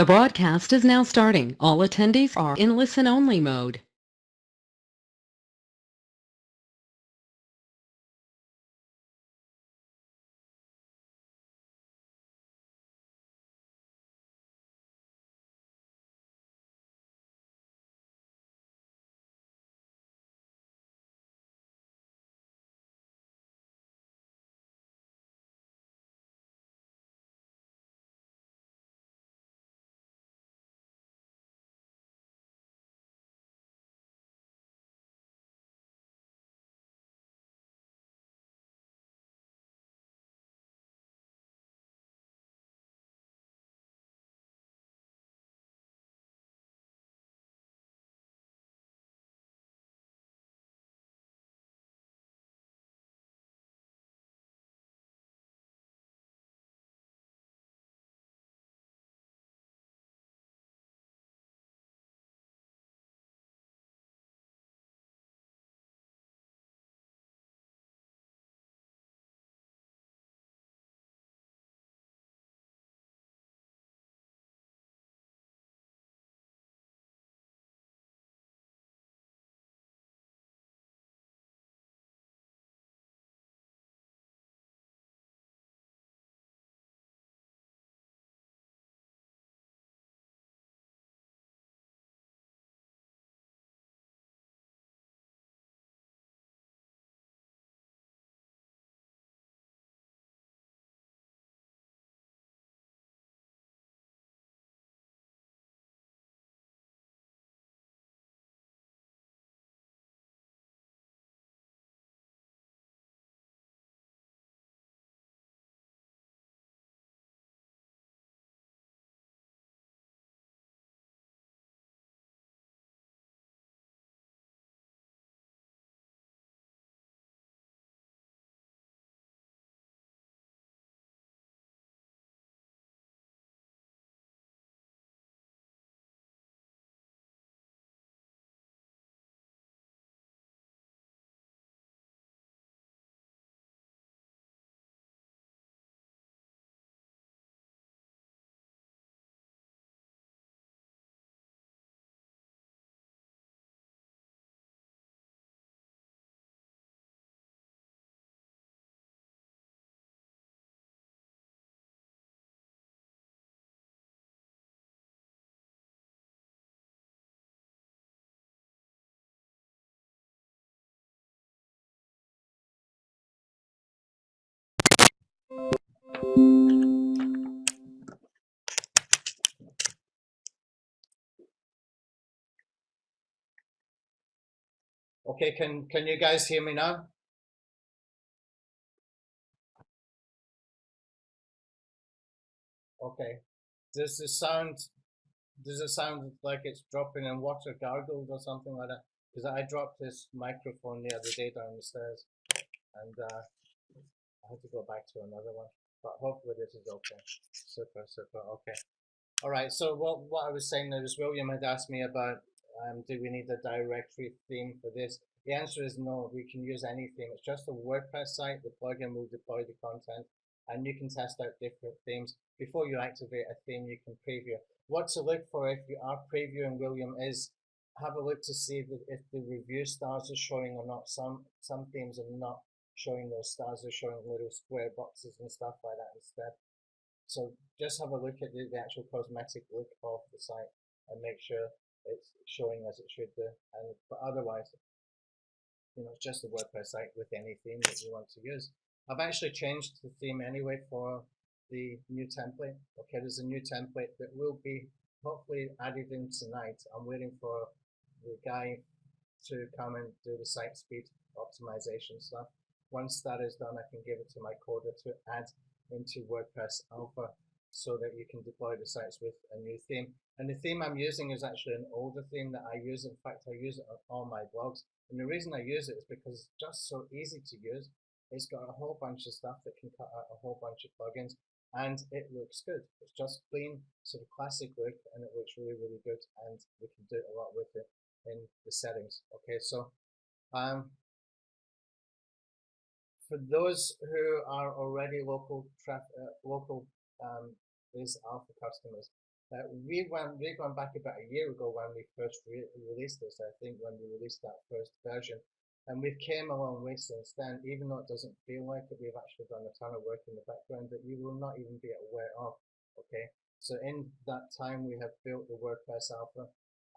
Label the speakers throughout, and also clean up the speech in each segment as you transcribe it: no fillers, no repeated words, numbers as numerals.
Speaker 1: The broadcast is now starting. All attendees are in listen-only mode.
Speaker 2: Okay, can you guys hear me now? Okay. Does the sound does it sound like it's dropping in water gargled or something like that? Because I dropped this microphone the other day down the stairs and I had to go back to another one. But hopefully this is okay. Super, super. Okay. All right. So what I was saying there is William had asked me about do we need a directory theme for this? The answer is no. We can use any theme. It's just a WordPress site. The plugin will deploy the content, and you can test out different themes before you activate a theme. You can preview. What to look for if you are previewing, William, is have a look to see that if the review stars are showing or not. Some themes are not showing those stars. They're showing little square boxes and stuff like that instead. So just have a look at the actual cosmetic look of the site and make sure it's showing as it should do. And but otherwise, it's just a WordPress site with any theme that you want to use. I've actually changed the theme anyway for the new template. Okay, there's a new template that will be hopefully added in tonight. I'm waiting for the guy to come and do the site speed optimization stuff. Once that is done, I can give it to my coder to add into WordPress Alpha so that you can deploy the sites with a new theme. And the theme I'm using is actually an older theme that I use. In fact, I use it on all my blogs. And the reason I use it is because it's just so easy to use. It's got a whole bunch of stuff that can cut out a whole bunch of plugins, and it looks good. It's just clean, sort of classic look, and it looks really, really good, and we can do a lot with it in the settings. Okay, so um, for those who are already local Wiz Alpha customers, we're going back about a year ago when we first released this. I think when we released that first version, and we've came a long way since then. Even though it doesn't feel like it, we've actually done a ton of work in the background that you will not even be aware of. Okay, so in that time we have built the WordPress Alpha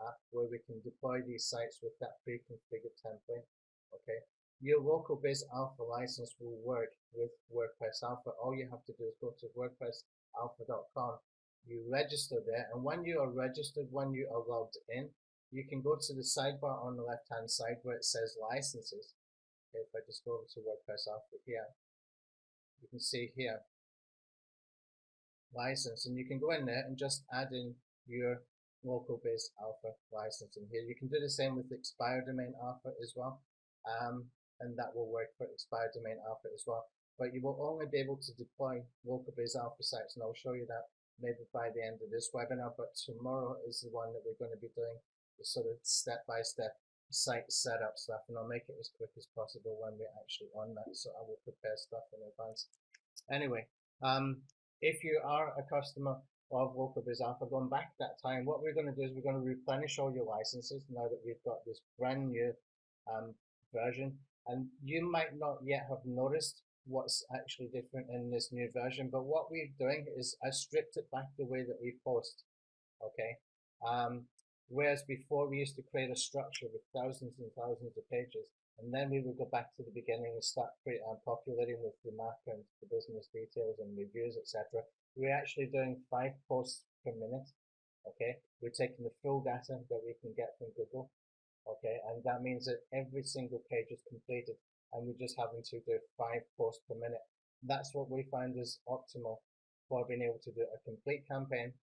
Speaker 2: app where we can deploy these sites with that pre-configured template. Okay, your local base alpha license will work with WordPress Alpha. All you have to do is go to wordpressalpha.com. You register there, and when you are registered, when you are logged in, you can go to the sidebar on the left hand side where it says licenses. Okay, if I just go over to WordPress Alpha here, you can see here license, and you can go in there and just add in your local base alpha license in here. You can do the same with expired domain alpha as well, and that will work for expired domain alpha as well. But you will only be able to deploy local base alpha sites, and I'll show you that maybe by the end of this webinar. But tomorrow is the one that we're going to be doing the sort of step-by-step site setup stuff, and I'll make it as quick as possible when we're actually on that, so I will prepare stuff in advance. Anyway, if you are a customer of Local Biz Alpha, going back that time, what we're going to do is we're going to replenish all your licenses now that we've got this brand new version. And you might not yet have noticed what's actually different in this new version, but what we're doing is I stripped it back the way that we post. Okay. Whereas before we used to create a structure with thousands and thousands of pages, and then we would go back to the beginning and start populating with the map and the business details and reviews, etc. We're actually doing 5 posts per minute. Okay, we're taking the full data that we can get from Google. Okay, and that means that every single page is completed, and we're just having to do 5 posts per minute. That's what we find is optimal for being able to do a complete campaign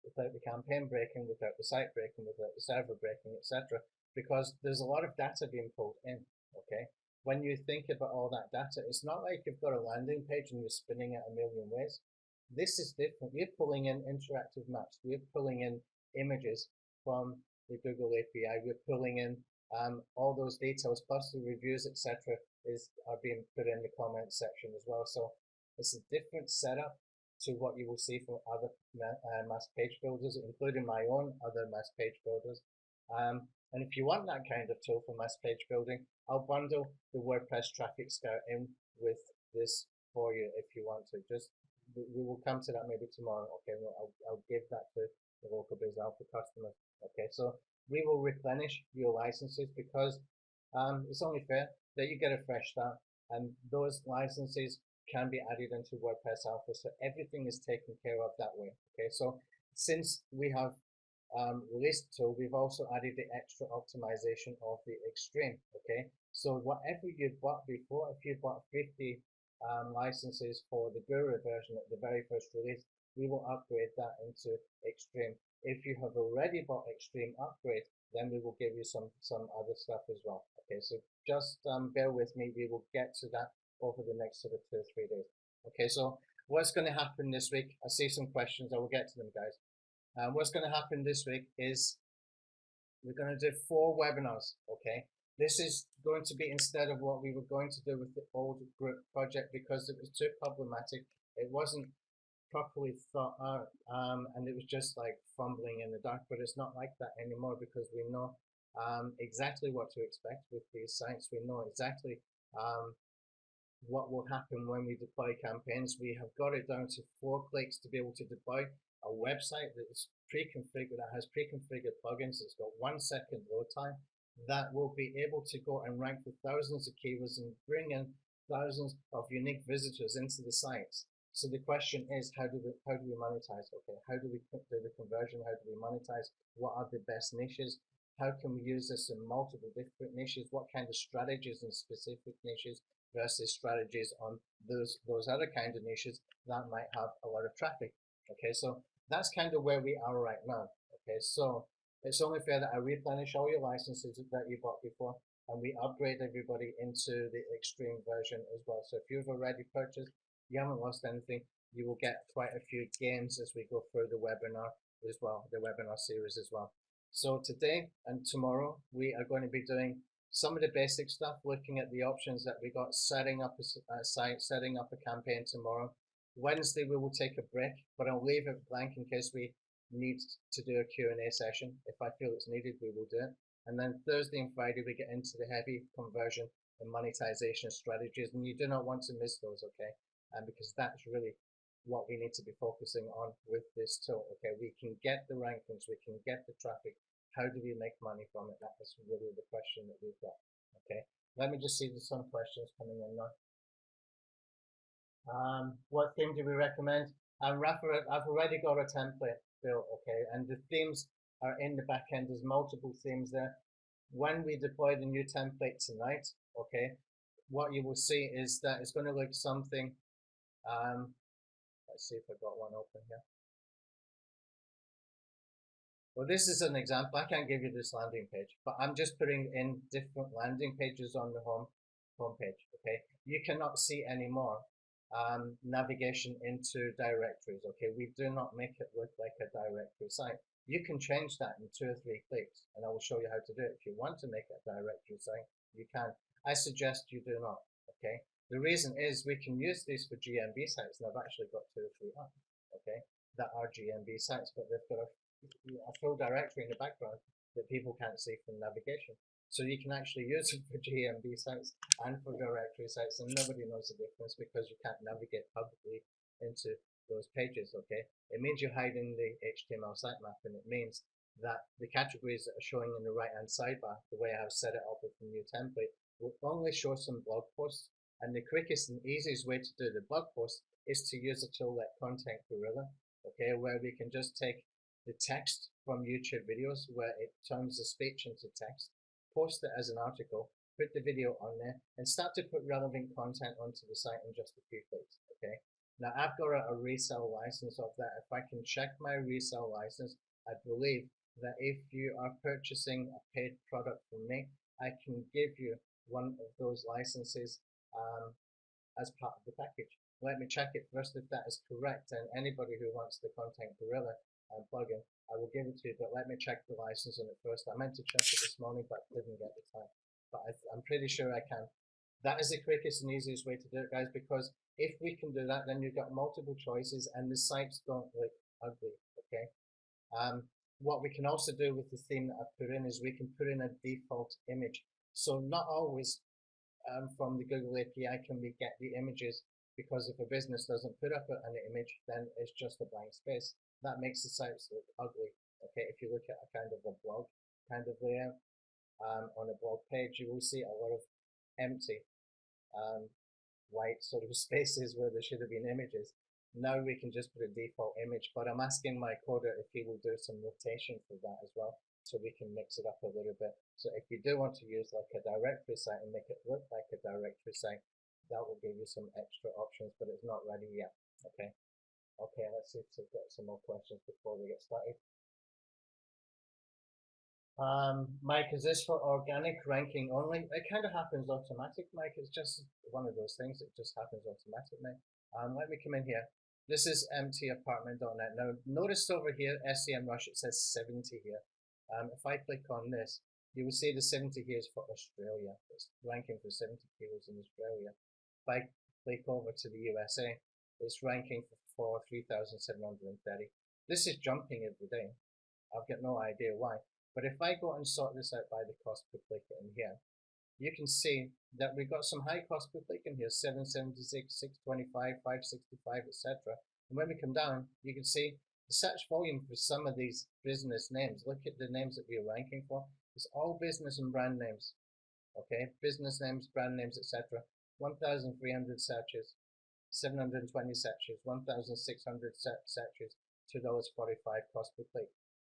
Speaker 2: without the campaign breaking, without the site breaking, without the server breaking, etc. Because there's a lot of data being pulled in. Okay, when you think about all that data, it's not like you've got a landing page and you're spinning it a million ways. This is different. We're pulling in interactive maps. We're pulling in images from the Google API. We're pulling in all those details plus the reviews, etc. are being put in the comments section as well. So it's a different setup to what you will see from other mass page builders, including my own other mass page builders. And if you want that kind of tool for mass page building, I'll bundle the WordPress Traffic Scout in with this for you if you want to. Just we will come to that maybe tomorrow. Okay, I'll give that to the Local Biz Alpha customers. Okay, so we will replenish your licenses because it's only fair that you get a fresh start, and those licenses can be added into WordPress Alpha, so everything is taken care of that way. Okay, so since we have released the tool, we've also added the extra optimization of the extreme. Okay, so whatever you bought before, if you bought 50 licenses for the Guru version at the very first release, we will upgrade that into extreme. If you have already bought extreme upgrade, then we will give you some other stuff as well. Okay, so just bear with me. We will get to that over the next sort of 2 or 3 days. Okay, so what's going to happen this week? I see some questions. I will get to them, guys. What's going to happen this week is we're going to do 4 webinars. Okay, this is going to be instead of what we were going to do with the old group project because it was too problematic. It wasn't properly thought out, and it was just like fumbling in the dark. But it's not like that anymore because we know exactly what to expect with these sites. We know exactly what will happen when we deploy campaigns. We have got it down to 4 clicks to be able to deploy a website that is pre-configured, that has pre-configured plugins, that's got 1 second load time, that will be able to go and rank for thousands of keywords and bring in thousands of unique visitors into the sites. So the question is, how do we monetize? Okay, how do we do the conversion? How do we monetize? What are the best niches? How can we use this in multiple different niches? What kind of strategies in specific niches versus strategies on those other kind of niches that might have a lot of traffic? Okay, so that's kind of where we are right now. Okay, so it's only fair that I replenish all your licenses that you bought before, and we upgrade everybody into the extreme version as well. So if you've already purchased, you haven't lost anything. You will get quite a few gains as we go through the webinar as well, the webinar series as well. So today and tomorrow we are going to be doing some of the basic stuff, looking at the options that we got, setting up a site, setting up a campaign tomorrow. Wednesday we will take a break, but I'll leave it blank in case we need to do a Q&A session. If I feel it's needed, we will do it. And then Thursday and Friday, we get into the heavy conversion and monetization strategies, and you do not want to miss those, okay? Because that's really what we need to be focusing on with this tool, okay? We can get the rankings, we can get the traffic. How do we make money from it? That is really the question that we've got, okay? Let me just see there's some questions coming in now. What theme do we recommend? Rafa, I've already got a template built, okay, and the themes are in the back end. There's multiple themes there. When we deploy the new template tonight, okay, what you will see is that it's going to look something. Let's see if I've got one open here. Well, this is an example. I can't give you this landing page, but I'm just putting in different landing pages on the home page. Okay, you cannot see anymore navigation into directories. Okay, we do not make it look like a directory site. You can change that in 2 or 3 clicks, and I will show you how to do it. If you want to make it a directory site, you can. I suggest you do not. Okay, the reason is we can use these for GMB sites, and I've actually got 2 or 3 up. Okay, that are GMB sites, but they've got a full directory in the background that people can't see from navigation. So you can actually use it for GMB sites and for directory sites, and nobody knows the difference because you can't navigate publicly into those pages, okay? It means you're hiding the HTML sitemap, and it means that the categories that are showing in the right-hand sidebar, the way I have set it up with the new template, will only show some blog posts, and the quickest and easiest way to do the blog post is to use a tool like Content Gorilla, okay, where we can just take the text from YouTube videos where it turns the speech into text, post it as an article, put the video on there, and start to put relevant content onto the site in just a few clicks, okay? Now, I've got a resale license of that. If I can check my resale license, I believe that if you are purchasing a paid product from me, I can give you one of those licenses as part of the package. Let me check it first if that is correct, and anybody who wants the Content Gorilla plugin, I will give it to you, but let me check the license on it first. I meant to check it this morning, but didn't get the time. But I'm pretty sure I can. That is the quickest and easiest way to do it, guys, because if we can do that, then you've got multiple choices and the sites don't look ugly, okay? What we can also do with the theme that I've put in is we can put in a default image. So not always from the Google API can we get the images, because if a business doesn't put up an image, then it's just a blank space. That makes the sites look ugly. Okay, if you look at a kind of a blog kind of layout on a blog page, you will see a lot of empty white sort of spaces where there should have been images. Now we can just put a default image, but I'm asking my coder if he will do some rotation for that as well, so we can mix it up a little bit. So if you do want to use like a directory site and make it look like a directory site, that will give you some extra options, but it's not ready yet. Okay. Okay, let's see if we've got some more questions before we get started. Mike, is this for organic ranking only? It kind of happens automatic, Mike. It's just one of those things. It just happens automatically. Let me come in here. This is mtapartment.net. Now, notice over here, SEMrush, it says 70 here. If I click on this, you will see the 70 here is for Australia. It's ranking for 70 keywords in Australia. If I click over to the USA, it's ranking for 3,730. This is jumping every day. I've got no idea why. But if I go and sort this out by the cost per click in here, you can see that we've got some high cost per click in here, 776, 625, 565, etc. And when we come down, you can see the search volume for some of these business names. Look at the names that we're ranking for. It's all business and brand names. Okay, business names, brand names, etc. 1,300 searches, 720 searches, 1,600 searches, $2.45 cost per click.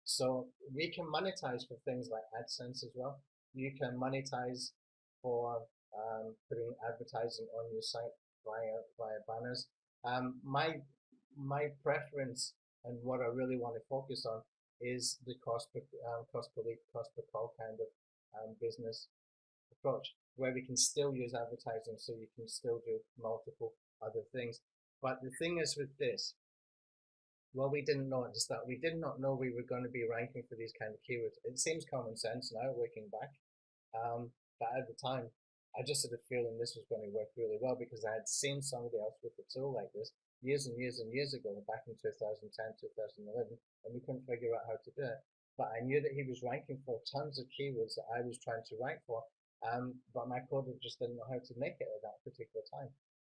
Speaker 2: So we can monetize for things like AdSense as well. You can monetize for putting advertising on your site via banners. My preference and what I really want to focus on is the cost per lead, cost per call kind of business approach, where we can still use advertising, so you can still do multiple other things. But the thing is with this, well, we didn't know at the start. We did not know we were going to be ranking for these kind of keywords. It seems common sense now, looking back. But at the time, I just had a feeling this was going to work really well because I had seen somebody else with a tool like this years and years and years ago, back in 2010, 2011, and we couldn't figure out how to do it. But I knew that he was ranking for tons of keywords that I was trying to rank for, but my coder just didn't know how to make it at that particular time.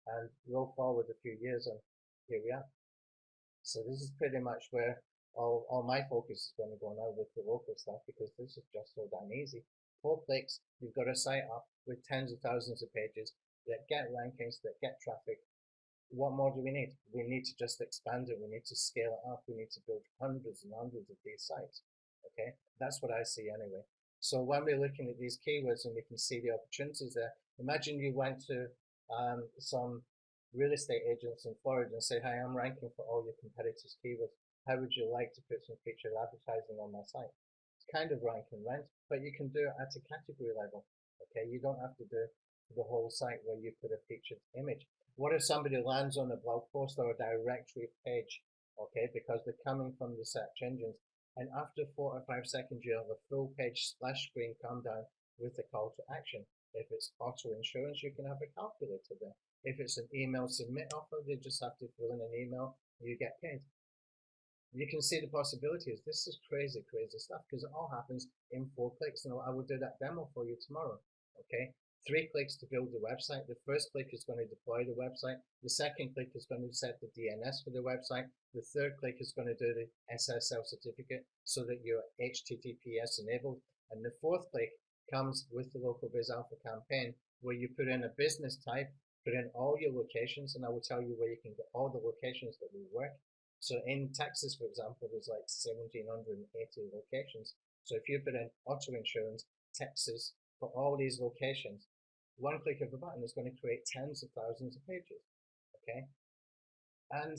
Speaker 2: And roll forward a few years, and here we are. So this is pretty much where all my focus is going to go now with the local stuff, because this is just so damn easy. 4 clicks, you've got a site up with tens of thousands of pages that get rankings, that get traffic. What more do we need? We need to just expand it. We need to scale it up. We need to build hundreds and hundreds of these sites. Okay, that's what I see anyway. So when we're looking at these keywords and we can see the opportunities there, imagine you went to some real estate agents in Florida and say, hi, I'm ranking for all your competitors' keywords. How would you like to put some featured advertising on my site? It's kind of rank and rent, but you can do it at a category level. Okay, you don't have to do the whole site where you put a featured image. What if somebody lands on a blog post or a directory page, okay, because they're coming from the search engines, and after 4 or 5 seconds you have a full page splash screen come down with a call to action. If it's auto insurance, you can have a calculator there. If it's an email submit offer, they just have to fill in an email, you get paid. You can see the possibilities. This is crazy, crazy stuff, because it all happens in 4 clicks. And I will do that demo for you tomorrow. Okay, 3 clicks to build the website. The first click is going to deploy the website. The second click is going to set the DNS for the website. The third click is going to do the SSL certificate so that you're HTTPS enabled. And the fourth click comes with the Local Biz Alpha campaign, where you put in a business type, put in all your locations, and I will tell you where you can get all the locations that will work. So in Texas, for example, there's like 1,780 locations. So if you put in auto insurance, Texas, for all these locations, one click of a button is going to create tens of thousands of pages. Okay, and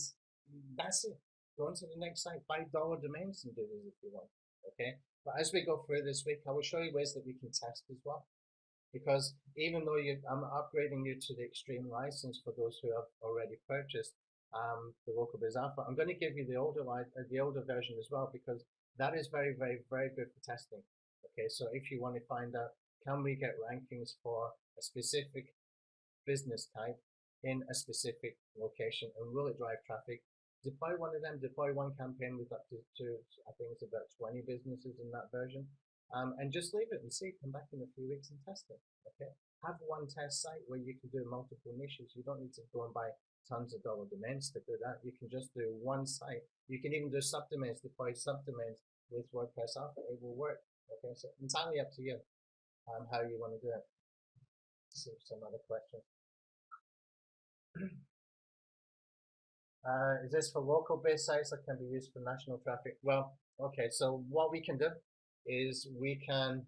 Speaker 2: that's it. Go on to the next site, buy dollar domains and do this if you want. Okay, but as we go through this week, I will show you ways that we can test as well. Because even though I'm upgrading you to the Extreme license for those who have already purchased the Local Biz Alpha, I'm going to give you the older version as well, because that is very, very, very good for testing. Okay, so if you want to find out, can we get rankings for a specific business type in a specific location, and will it drive traffic? Deploy one of them, deploy one campaign with up to I think it's about 20 businesses in that version. And just leave it and see, come back in a few weeks and test it. Okay, have one test site where you can do multiple niches. You don't need to go and buy tons of dollar domains to do that. You can just do one site. You can even do subdomains, deploy subdomains with WordPress Alpha. It will work. Okay, so entirely up to you how you want to do it. Let's see some other questions. Is this for local based sites that can be used for national traffic? Well, okay, so what we can do is we can,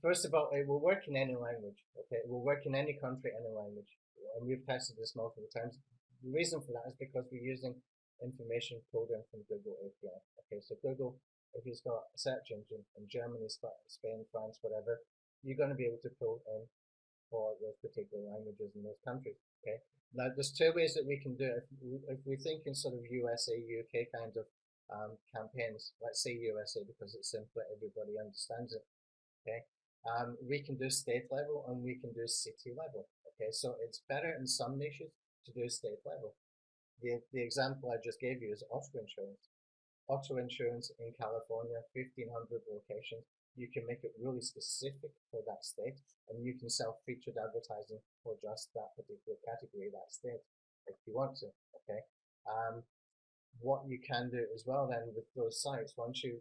Speaker 2: first of all, it will work in any language. Okay, it will work in any country, any language, and we've tested this multiple times. The reason for that is because we're using information pulled in from Google API. Okay, so Google, if it's got a search engine in Germany, Spain, France, whatever, you're going to be able to pull in for those particular languages in those countries. Okay, now there's 2 ways that we can do it. If we think in sort of USA, UK kind of campaigns, let's say USA because it's simpler, everybody understands it. Okay, we can do state level and we can do city level. Okay, so it's better in some niches to do state level. The example I just gave you is auto insurance. Auto insurance in California, 1,500 locations. You can make it really specific for that state, and you can sell featured advertising for just that particular category, that state, if you want to. Okay. What you can do as well then with those sites, once you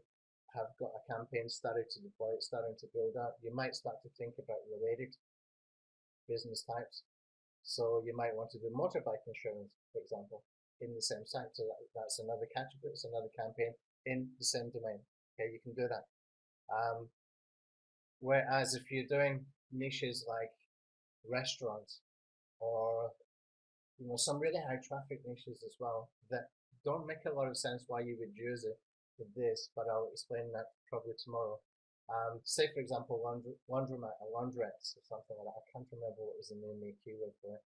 Speaker 2: have got a campaign started to deploy, it's starting to build up, you might start to think about related business types. So you might want to do motorbike insurance, for example, in the same site. So that's another category, it's another campaign in the same domain. Okay, you can do that. Whereas if you're doing niches like restaurants or some really high traffic niches as well that don't make a lot of sense why you would use it for this, but I'll explain that probably tomorrow. Say for example laundromat or laundrettes or something like that. I can't remember what was the name of the keyword for it.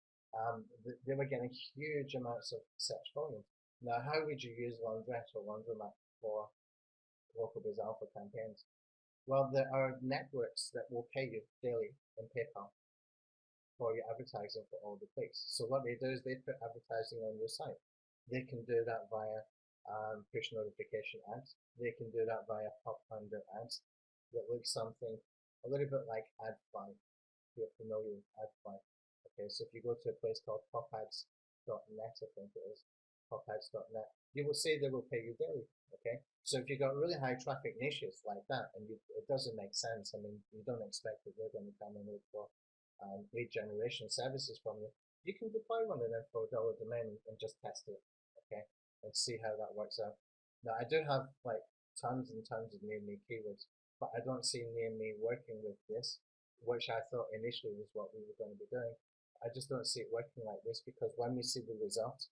Speaker 2: They were getting huge amounts of search volume. Now, how would you use laundrette or laundromat for Local Biz Alpha campaigns? Well, there are networks that will pay you daily in PayPal. for your advertising for all the clicks. So what they do is they put advertising on your site. They can do that via push notification ads. They can do that via pop-under ads that look something a little bit like AdFly, if you're familiar with AdFly. Okay, so if you go to a place called popads.net, I think it is, popads.net, you will see they will pay you daily. Okay, so if you've got really high traffic niches like that, and it doesn't make sense, I mean, you don't expect that they're going to come and look for lead generation services from you, you can deploy one of them for $1 domain and just test it, okay, and see how that works out. Now, I do have like tons and tons of near me keywords, but I don't see near me working with this, which I thought initially was what we were going to be doing. I just don't see it working like this, because when we see the results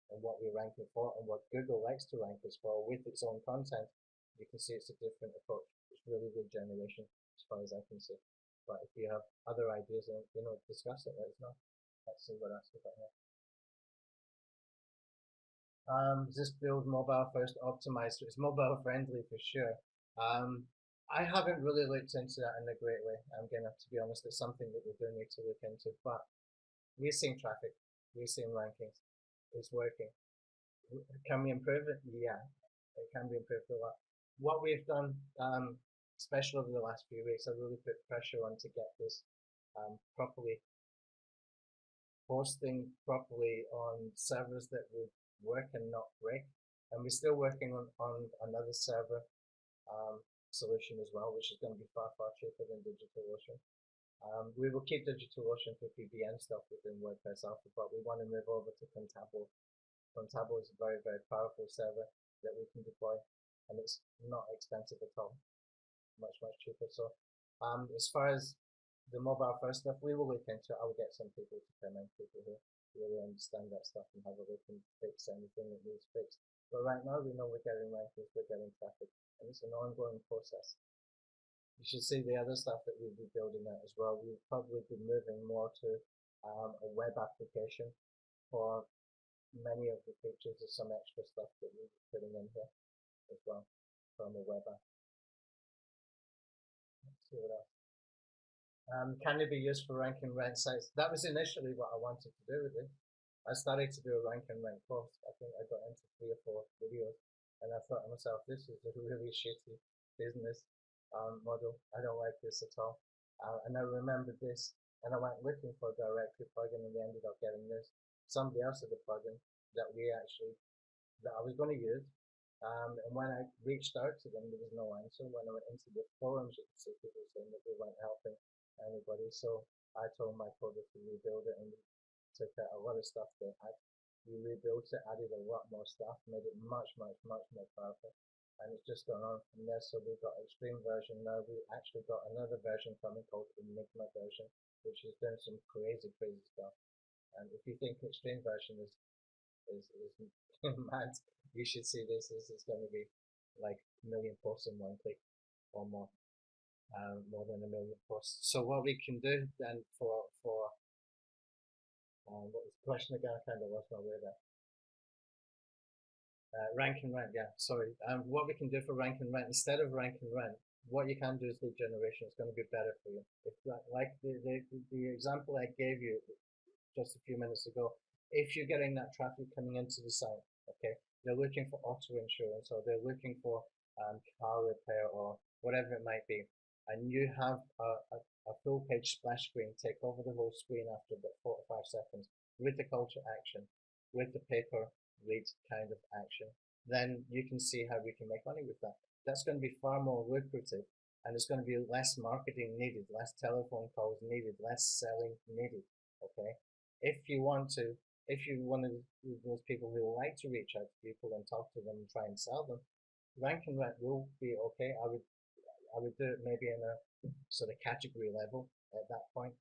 Speaker 2: and what we're ranking for and what Google likes to rank us for with its own content, you can see it's a different approach. It's really lead generation as far as I can see. But if you have other ideas and discuss it, let us know. Let's see what else we got here. Is this build mobile first optimized? So it's mobile friendly for sure. I haven't really looked into that in a great way. I'm gonna, to be honest, it's something that we do need to look into. But we're seeing traffic, we're seeing rankings. It's working. Can we improve it? Yeah, it can be improved a lot. What we've done, especially over the last few weeks, I've really put pressure on to get this properly hosting properly on servers that would work and not break. And we're still working on another server solution as well, which is going to be far, far cheaper than DigitalOcean. We will keep DigitalOcean for PBN stuff within WordPress Alpha, but we want to move over to Contabo. Contabo is a very, very powerful server that we can deploy, and it's not expensive at all, much, much cheaper. So as far as the mobile first stuff, we will look into it. I will get some people to come in, people who really understand that stuff and have a look and fix anything that needs fixed. But right now, we know we're getting rankings, we're getting traffic, and it's an ongoing process. You should see the other stuff that we'll be building out as well. We'll probably be moving more to a web application for many of the features. There's some extra stuff that we'll be putting in here as well from a web app. Let's see what else. Can it be used for rank and rent sites? That was initially what I wanted to do with it. I started to do a rank and rent course. I think I got into 3 or 4 videos, and I thought to myself, this is a really shitty business model. I don't like this at all. And I remembered this, and I went looking for a directory plugin, and we ended up getting this. Somebody else had a plugin that I was going to use. And when I reached out to them, there was no answer. When I went into the forums, you could see people saying that they weren't helping anybody. So I told my coder to rebuild it, and we took out a lot of stuff they had. We rebuilt it, added a lot more stuff, made it much, much, much more powerful. And it's just gone on from there. So we've got extreme version now. We actually got another version coming called Enigma version, which is doing some crazy, crazy stuff. And if you think extreme version is mad, you should see this. This is going to be like a million posts in one click or more. More than a million posts. So what we can do then for what was the question again? I kind of lost my way there. Rank and rent, yeah, sorry. What we can do for rank and rent, instead of rank and rent, what you can do is lead generation. It's going to be better for you. If, like the example I gave you just a few minutes ago, if you're getting that traffic coming into the site, okay, they're looking for auto insurance, or they're looking for car repair, or whatever it might be, and you have a full page splash screen take over the whole screen after about 4 or 5 seconds with the call to action, with the paper lead kind of action, then you can see how we can make money with that. That's going to be far more lucrative, and it's going to be less marketing needed, less telephone calls needed, less selling needed. Okay, if you're one of those people who like to reach out to people and talk to them and try and sell them, rank and rent will be okay. I would do it maybe in a sort of category level at that point,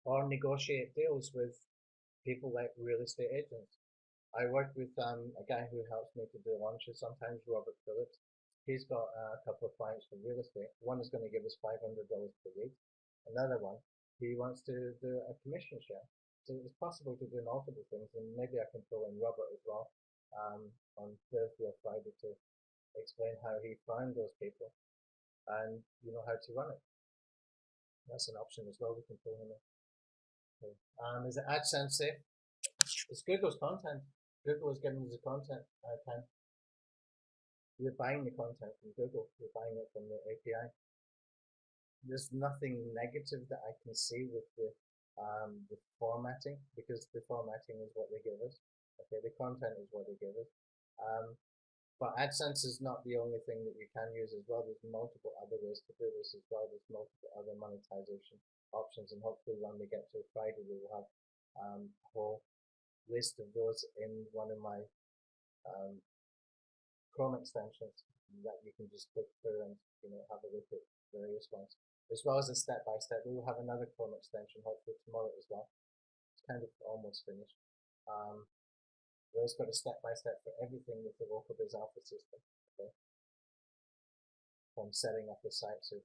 Speaker 2: or negotiate deals with people like real estate agents. I work with a guy who helps me to do launches sometimes, Robert Phillips. He's got a couple of clients for real estate. One is going to give us $500 per lead. Another one, he wants to do a commission share. So it's possible to do multiple things, and maybe I can pull in Robert as well on Thursday or Friday to explain how he found those people and how to run it. That's an option as well. We can pull him in. Okay. Is it AdSense safe? It's Google's content. Google is giving us the content. We're buying the content from Google. We're buying it from the API. There's nothing negative that I can see with the formatting, because the formatting is what they give us. Okay, the content is what they give us. But AdSense is not the only thing that you can use as well. There's multiple other ways to do this as well. There's multiple other monetization options, and hopefully when we get to Friday, we will have a whole list of those in one of my Chrome extensions that you can just click through and have a look at various ones, as well as a step-by-step. We will have another Chrome extension hopefully tomorrow as well. It's kind of almost finished. Where it's got a step-by-step for everything with the LocalBiz Alpha system. Okay, from setting up the site to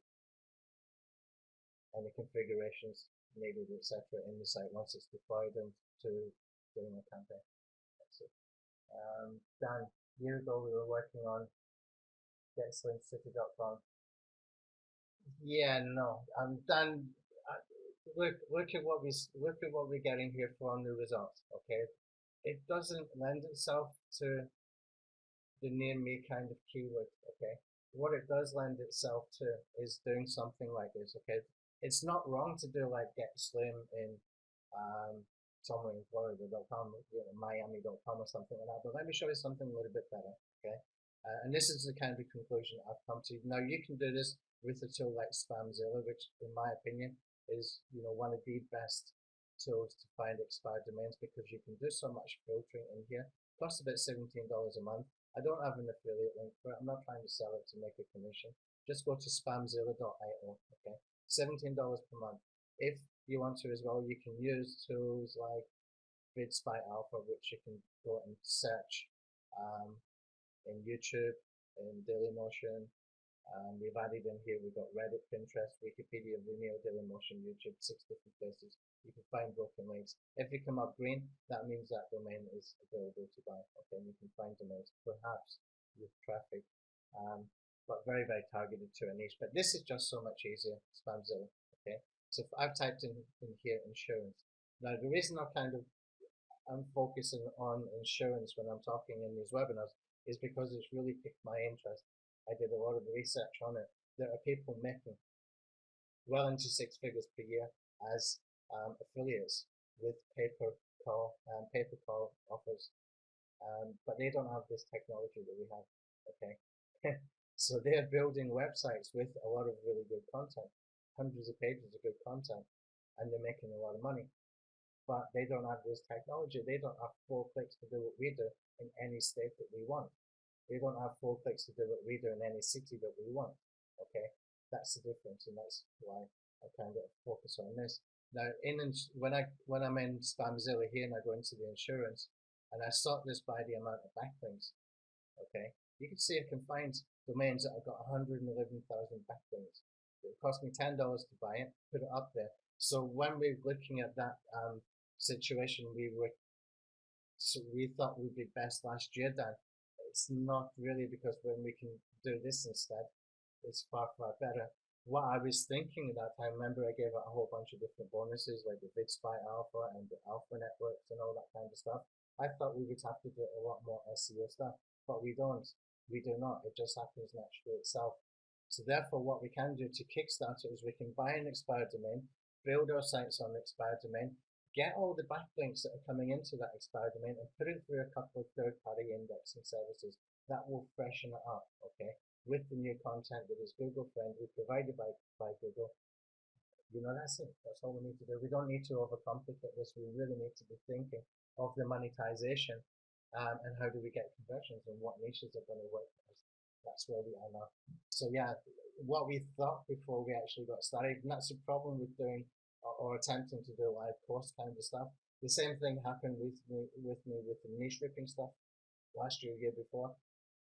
Speaker 2: any configurations needed, etc. in the site once it's deployed, and to doing a campaign. That's it. Dan, a year ago we were working on GetSlimCity.com. Yeah, no. Dan, look at what we're getting here from the results. Okay, it doesn't lend itself to the near me kind of keyword. Okay, what it does lend itself to is doing something like this. Okay, it's not wrong to do like Get Slim in somewhere in Florida.com, Miami.com or something like that. But let me show you something a little bit better. Okay, and this is the kind of conclusion I've come to. Now you can do this with a tool like Spamzilla, which in my opinion is one of the best tools to find expired domains, because you can do so much filtering in here. It costs about $17 a month. I don't have an affiliate link for it. I'm not trying to sell it to make a commission. Just go to spamzilla.io. Okay, $17 per month. If you want to as well, you can use tools like VidSpy Alpha, which you can go and search in YouTube, in Dailymotion. We've added in here, we've got Reddit, Pinterest, Wikipedia, Vimeo, Dailymotion, YouTube, 6 different places. You can find broken links. If you come up green, that means that domain is available to buy. Okay, and you can find domains, perhaps with traffic, but very, very targeted to a niche. But this is just so much easier, Spamzilla. Okay, so I've typed in here insurance. Now the reason I'm focusing on insurance when I'm talking in these webinars is because it's really piqued my interest. I did a lot of research on it. There are people making well into 6 figures per year as affiliates with pay-per-call offers, but they don't have this technology that we have. Okay, so they're building websites with a lot of really good content, hundreds of pages of good content, and they're making a lot of money. But they don't have this technology. They don't have 4 clicks to do what we do in any state that we want. They don't have 4 clicks to do what we do in any city that we want. Okay, that's the difference, and that's why I kind of focus on this. Now, when I'm in Spamzilla here and I go into the insurance and I sort this by the amount of backlinks, okay, you can see I can find domains that have got 111,000 backlinks. It cost me $10 to buy it, put it up there. So when we're looking at that situation, we thought would be best last year, Dan. It's not really, because when we can do this instead, it's far, far better. What I was thinking at that time, remember I gave out a whole bunch of different bonuses like the VidSpy Alpha and the Alpha Networks and all that kind of stuff. I thought we would have to do a lot more SEO stuff, but we don't. We do not. It just happens naturally itself. So therefore, what we can do to kickstart it is we can buy an expired domain, build our sites on the expired domain, get all the backlinks that are coming into that expired domain, and put it through a couple of third-party indexing services. That will freshen it up, okay, with the new content that is Google friendly, provided by Google. That's it. That's all we need to do. We don't need to overcomplicate this. We really need to be thinking of the monetization and how do we get conversions and what niches are going to work for us. That's where we are now. So yeah, what we thought before we actually got started, and that's the problem with doing or attempting to do live course kind of stuff. The same thing happened with me with the niche ripping stuff last year, year before.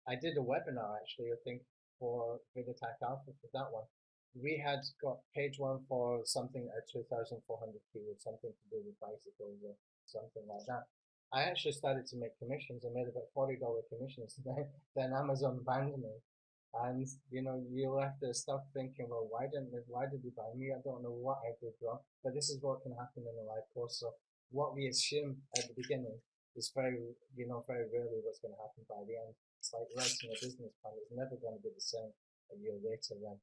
Speaker 2: I did a webinar actually, I think, for VidAttack Alpha for that one. We had got page 1 for something at 2,400 keywords, something to do with bicycles or something like that. I actually started to make commissions. I made about $40 commissions. Then Amazon banned me And you have to stop thinking, well, why did they buy me? I don't know what I did wrong. But this is what can happen in a live course. So what we assume at the beginning is very rarely what's going to happen by the end. It's like writing a business plan. It's never going to be the same a year later when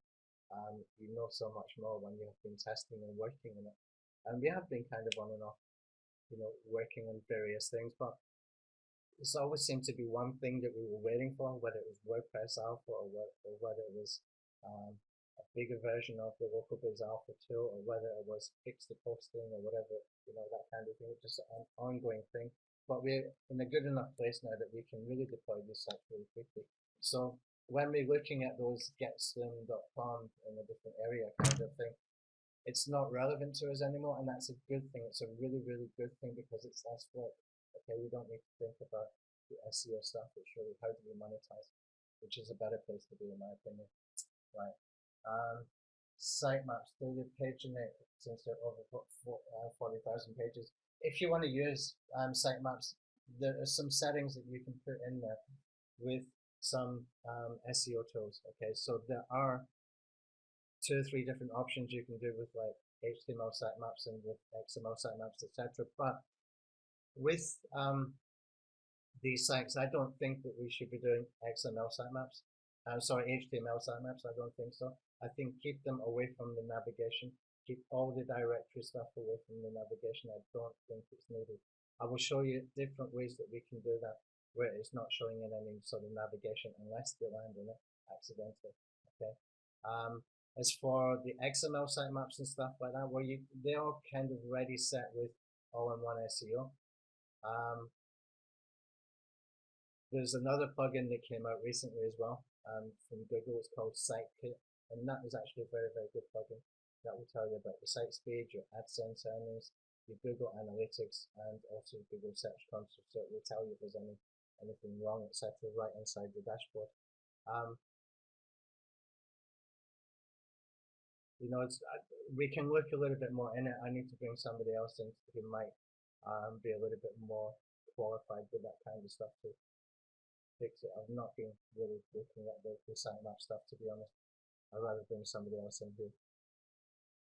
Speaker 2: you know so much more when you have been testing and working on it. And we have been kind of on and off, working on various things, but it's always seemed to be one thing that we were waiting for, whether it was WordPress Alpha or whether it was a bigger version of the LocalBiz Alpha tool, or whether it was fix the posting or whatever, that kind of thing. It's just an ongoing thing. But we're in a good enough place now that we can really deploy this sites really quickly. So when we're looking at those getslim.com in a different area kind of thing, it's not relevant to us anymore, and that's a good thing. It's a really, really good thing because it's less work. Okay, we don't need to think about the SEO stuff. It's really how do we monetize, which is a better place to be, in my opinion. Right. Sitemaps, do the paginate since they're over 40,000 pages. If you want to use sitemaps, there are some settings that you can put in there with some SEO tools. Okay, so there are 2 or 3 different options you can do with like HTML sitemaps and with XML sitemaps, etc. But with these sites, I don't think that we should be doing XML sitemaps. HTML sitemaps. I don't think so. I think keep them away from the navigation. Keep all the directory stuff away from the navigation. I don't think it's needed. I will show you different ways that we can do that where it's not showing in any sort of navigation unless they land in it accidentally. Okay. As for the XML sitemaps and stuff like that, they're all kind of ready set with all-in-one SEO. There's another plugin that came out recently as well from Google. It's called SiteKit, and that is actually a very, very good plugin. That will tell you about the site speed, your AdSense earnings, your Google Analytics, and also Google Search Console. So it will tell you if there's anything wrong, etc., right inside the dashboard. We can look a little bit more in it. I need to bring somebody else in who might be a little bit more qualified with that kind of stuff to fix it. I've not been really looking at the sitemap stuff, to be honest. I'd rather bring somebody else in who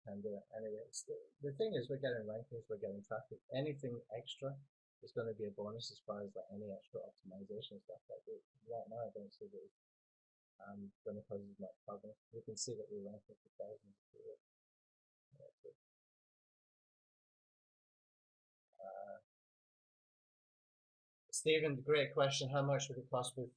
Speaker 2: can do it. Anyway, the thing is, we're getting rankings, we're getting traffic. Anything extra is going to be a bonus as far as like any extra optimization stuff. Like right now, I don't see that it's going to cause as much problem. You can see that we're ranking for thousands of people. Stephen, great question. How much would it cost with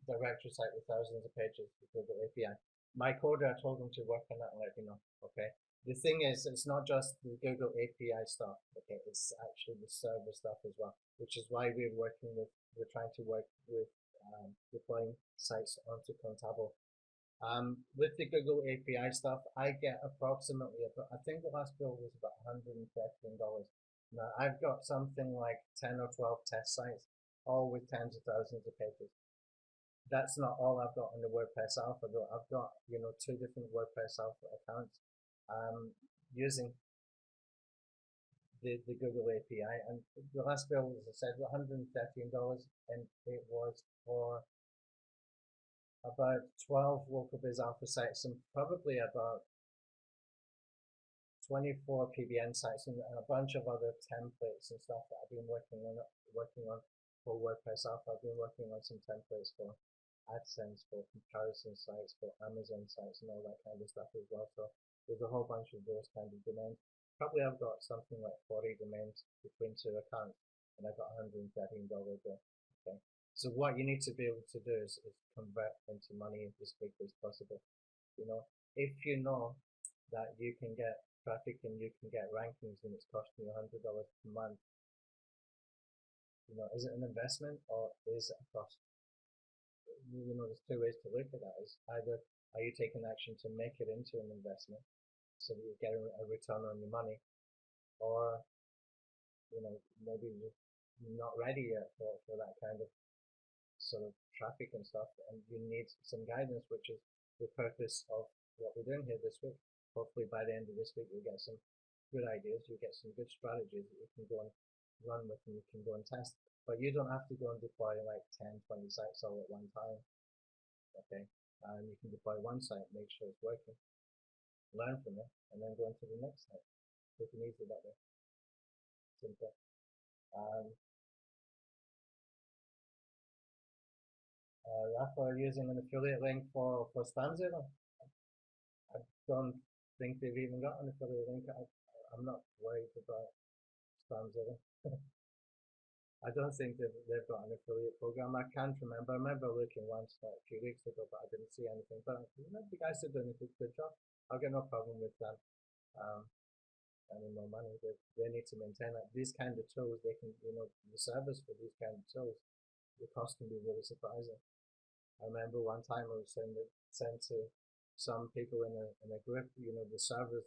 Speaker 2: directory site with thousands of pages with Google API? My coder, I told him to work on that and let me know. Okay. The thing is, it's not just the Google API stuff. Okay, it's actually the server stuff as well, which is why we're trying to work with deploying sites onto Contabo. With the Google API stuff, I get approximately about, I think the last bill was about $113. Now I've got something like 10 or 12 test sites, all with tens of thousands of pages. That's not all I've got on the WordPress Alpha though. I've got 2 different WordPress Alpha accounts using the Google API, and the last bill, as I said, was $113, and it was for about 12 LocalBiz Alpha sites and probably about 24 PBN sites and a bunch of other templates and stuff that I've been working on for WordPress Alpha. I've been working on some templates for AdSense, for comparison sites, for Amazon sites, and all that kind of stuff as well. So there's a whole bunch of those kind of domains. Probably I've got something like 40 domains between 2 accounts, and I've got $113 bill. Okay. So what you need to be able to do is convert into money as quickly as possible. If you know that you can get traffic and you can get rankings and it's costing you $100 per month, is it an investment or is it a cost? There's 2 ways to look at that. Is either are you taking action to make it into an investment so that you get a return on your money, or maybe you're not ready yet for that kind of sort of traffic and stuff, and you need some guidance, which is the purpose of what we're doing here this week. Hopefully by the end of this week you'll get some good ideas, you'll get some good strategies that you can go and run with and you can go and test. But you don't have to go and deploy like 10, 20 sites all at one time. Okay. And you can deploy one site, make sure it's working, learn from it, and then go into the next site. Quick and easy that way. Simple. Rafa are using an affiliate link for SpamZero. I don't think they've even got an affiliate link. I'm not worried about SpamZero. I don't think they've got an affiliate program. I can't remember. I remember looking once like a few weeks ago, but I didn't see anything. But you know, the guys are doing a good job. I've got no problem with them. Earning more money. They need to maintain it. These kind of tools, they can, you know, the service for these kind of tools, the cost can be really surprising. I remember one time I was sent to some people in a group, you know, the servers,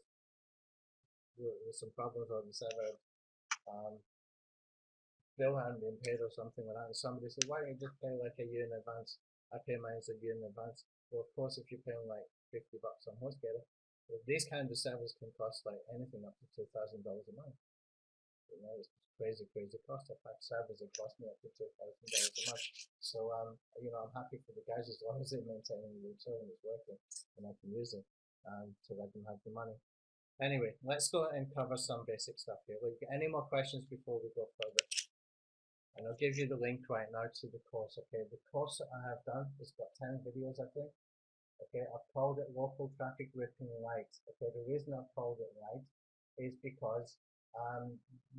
Speaker 2: there was some problems on the server. Bill hadn't been paid or something like that, and somebody said, why don't you just pay like a year in advance? I pay mine a year in advance. Well, of course, if you're paying like $50 on HostGator, these kind of servers can cost like anything up to $2,000 a month. You know, it's crazy cost. I've had servers that cost me up to $2,000 a month. So, you know, I'm happy for the guys as long as they're maintaining the tool and it's working and I can use it to let them have the money. Anyway, let's go and cover some basic stuff here. Look, any more questions before we go further? And I'll give you the link right now to the course. Okay, the course that I have done, it's got 10 videos, I think. Okay, I've called it Local Traffic Routing Light. Okay, the reason I've called it light is because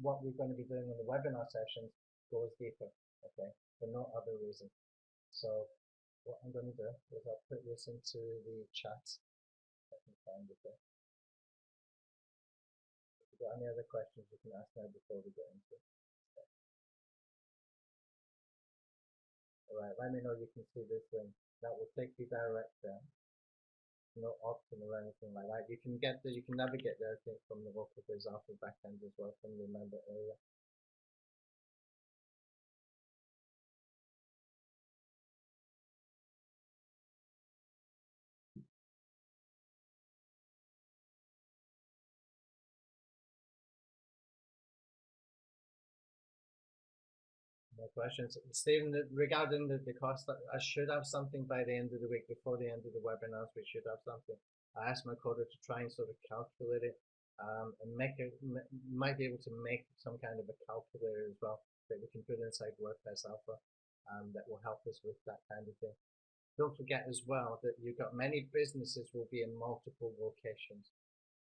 Speaker 2: what we're going to be doing in the webinar sessions goes deeper. Okay, for no other reason. So what I'm going to do is I'll put this into the chat. I can find it there. If you've got any other questions, you can ask now before we get into it. Alright, let me know you can see this link. That will take you direct there. No option or anything like that. You can navigate there, I think, from the local biz alpha backend as well, from the member area. No questions. Stephen, regarding the cost, I should have something by the end of the week, before the end of the webinars, we should have something. I asked my coder to try and sort of calculate it and might be able to make some kind of a calculator as well that we can put inside WordPress Alpha that will help us with that kind of thing. Don't forget as well that you've got many businesses will be in multiple locations.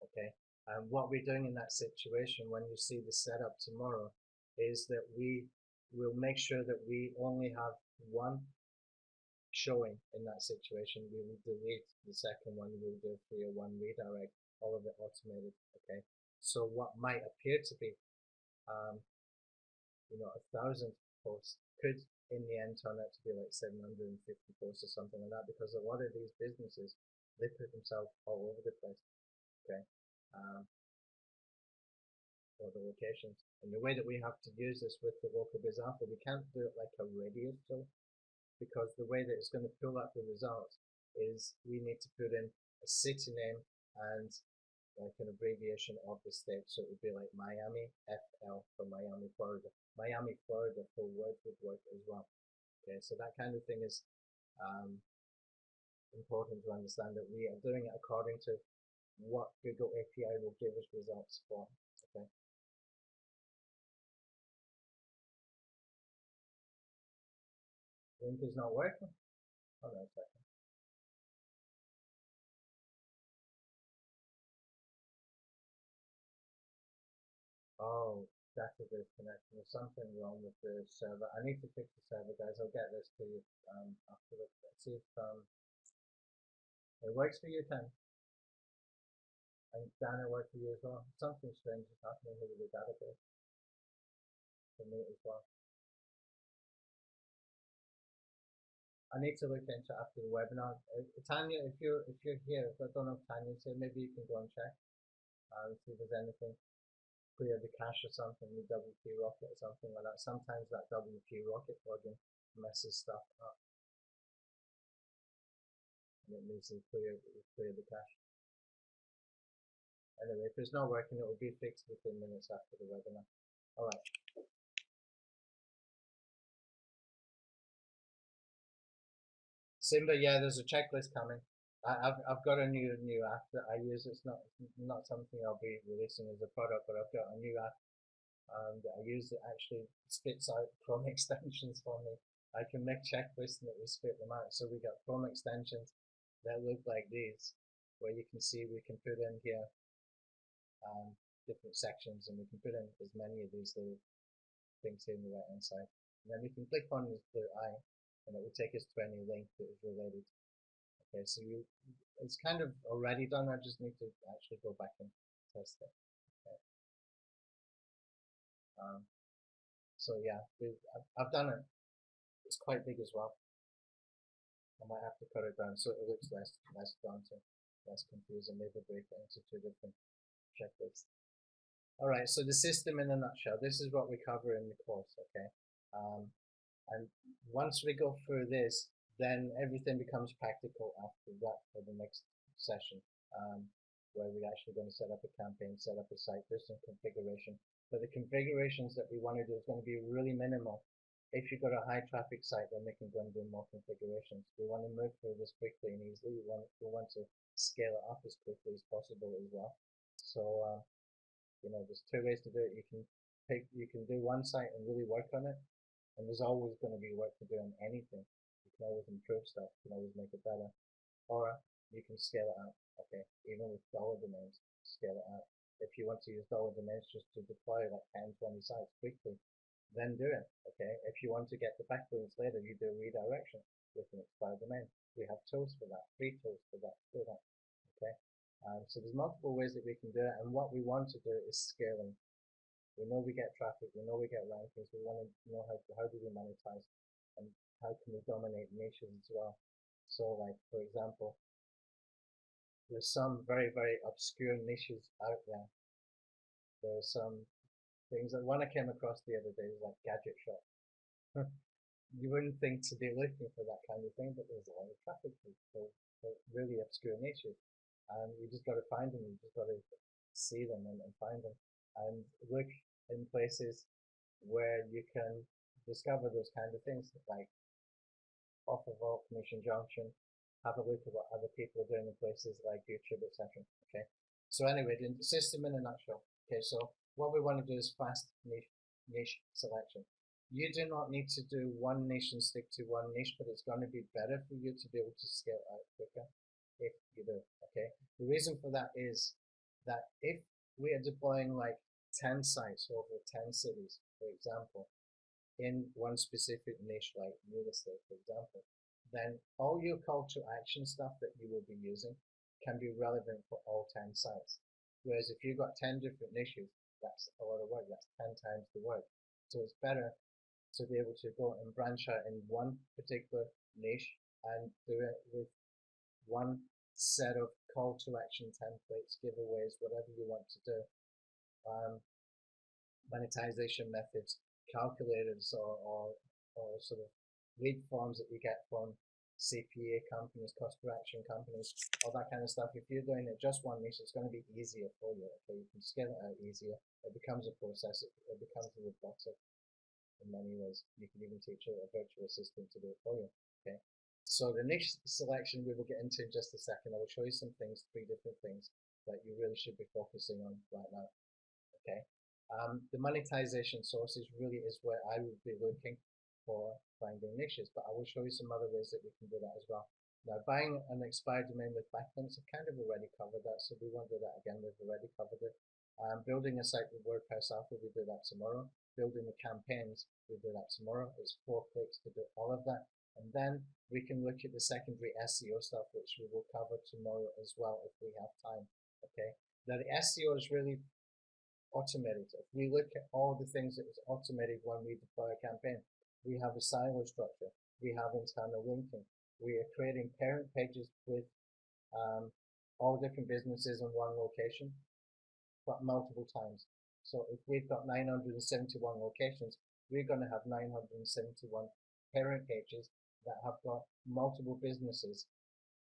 Speaker 2: Okay, and what we're doing in that situation when you see the setup tomorrow is that we will make sure that we only have one showing in that situation. We will delete the second one. We'll do 301 redirect, all of it automated. Okay, so what might appear to be you know, 1,000 posts could in the end turn out to be like 750 posts or something like that, because a lot of these businesses, they put themselves all over the place. Okay, or the locations. And the way that we have to use this with the local biz alpha, we can't do it like a radius tool, because the way that it's going to pull up the results is we need to put in a city name and like an abbreviation of the state. So it would be like Miami FL for Miami, Florida. Miami, Florida full word would work as well. Okay, so that kind of thing is important to understand, that we are doing it according to what Google API will give us results for. Okay. Link is not working. Hold on a second. Oh, database connection. There's something wrong with the server. I need to fix the server, guys. I'll get this to you afterwards. Let's see if it works for you, Ken. And Dan, it works for you as well. Something strange is happening with the database for me as well. I need to look into it after the webinar. Tanya, if you're here, if I don't know if Tanya's here, maybe you can go and check and see if there's anything. Clear the cache or something with WP Rocket or something like that. Sometimes that WP Rocket plugin messes stuff up. And it needs to clear the cache. Anyway, if it's not working, it will be fixed within minutes after the webinar. Alright. Simba, yeah, there's a checklist coming. I've got a new app that I use. It's not something I'll be releasing as a product, but I've got a new app that I use that actually spits out Chrome extensions for me. I can make checklists and it will spit them out. So we got Chrome extensions that look like these, where you can see we can put in here different sections, and we can put in as many of these little things here on the right hand side. And then we can click on this blue eye, and it will take us to any link that is related. Okay, so it's kind of already done. I just need to actually go back and test it. Okay. So yeah, I've done it. It's quite big as well. I might have to cut it down so it looks less daunting, less confusing. Maybe break it into two different checklists. All right, so the system in a nutshell. This is what we cover in the course, okay? And once we go through this, then everything becomes practical after that for the next session, where we're actually going to set up a campaign, set up a site, do some configuration. But the configurations that we want to do is going to be really minimal. If you've got a high traffic site, then we can go and do more configurations. We want to move through this quickly and easily. We want to scale it up as quickly as possible as well. So there's two ways to do it. You can do one site and really work on it, and there's always going to be work to do on anything. You can always improve stuff, you can always make it better. Or you can scale it out, okay? Even with dollar domains, scale it out. If you want to use dollar domains just to deploy like 10, 20 sites quickly, then do it, okay? If you want to get the backlinks later, you do redirection with an expired domain. We have tools for that, free tools for that, do that, okay? So there's multiple ways that we can do it, and what we want to do is scaling. We know we get traffic, we know we get rankings, we want to know how do we monetize, and how can we dominate niches as well. So like, for example, there's some very, very obscure niches out there. There's some things that one I came across the other day was like gadget shop. You wouldn't think to be looking for that kind of thing, but there's a lot of traffic for really obscure niches. And you just got to find them, you just got to see them and find them, and look in places where you can discover those kind of things, like off of Automation Junction. Have a look at what other people are doing in places like YouTube, etc. Okay. So anyway, the system in a nutshell. Okay, so what we want to do is fast niche selection. You do not need to do one niche and stick to one niche, but it's going to be better for you to be able to scale out quicker if you do, okay? The reason for that is that if we are deploying like 10 sites over 10 cities, for example, in one specific niche like real estate, for example, then all your call to action stuff that you will be using can be relevant for all 10 sites. Whereas if you've got 10 different niches, that's a lot of work, that's 10 times the work. So it's better to be able to go and branch out in one particular niche and do it with one set of call to action templates, giveaways, whatever you want to do, monetization methods, calculators, or sort of lead forms that you get from CPA companies, cost per action companies, all that kind of stuff. If you're doing it just one niche, it's going to be easier for you. Okay, you can scale it out easier. It becomes a process. It becomes a robotic in many ways. You can even teach a virtual assistant to do it for you. Okay. So the niche selection we will get into in just a second. I will show you some things, 3 different things that you really should be focusing on right now. Okay. The monetization sources really is where I would be looking for finding niches, but I will show you some other ways that we can do that as well. Now, buying an expired domain with backlinks, I've kind of already covered that, so we won't do that again. We've already covered it. Building a site with WordPress Alpha, we do that tomorrow. Building the campaigns, we do that tomorrow. It's 4 clicks to do all of that. And then we can look at the secondary SEO stuff, which we will cover tomorrow as well if we have time. Okay. Now the SEO is really automated. If we look at all the things that is automated when we deploy a campaign, we have a silo structure, we have internal linking, we are creating parent pages with all different businesses in one location, but multiple times. So if we've got 971 locations, we're going to have 971 parent pages that have got multiple businesses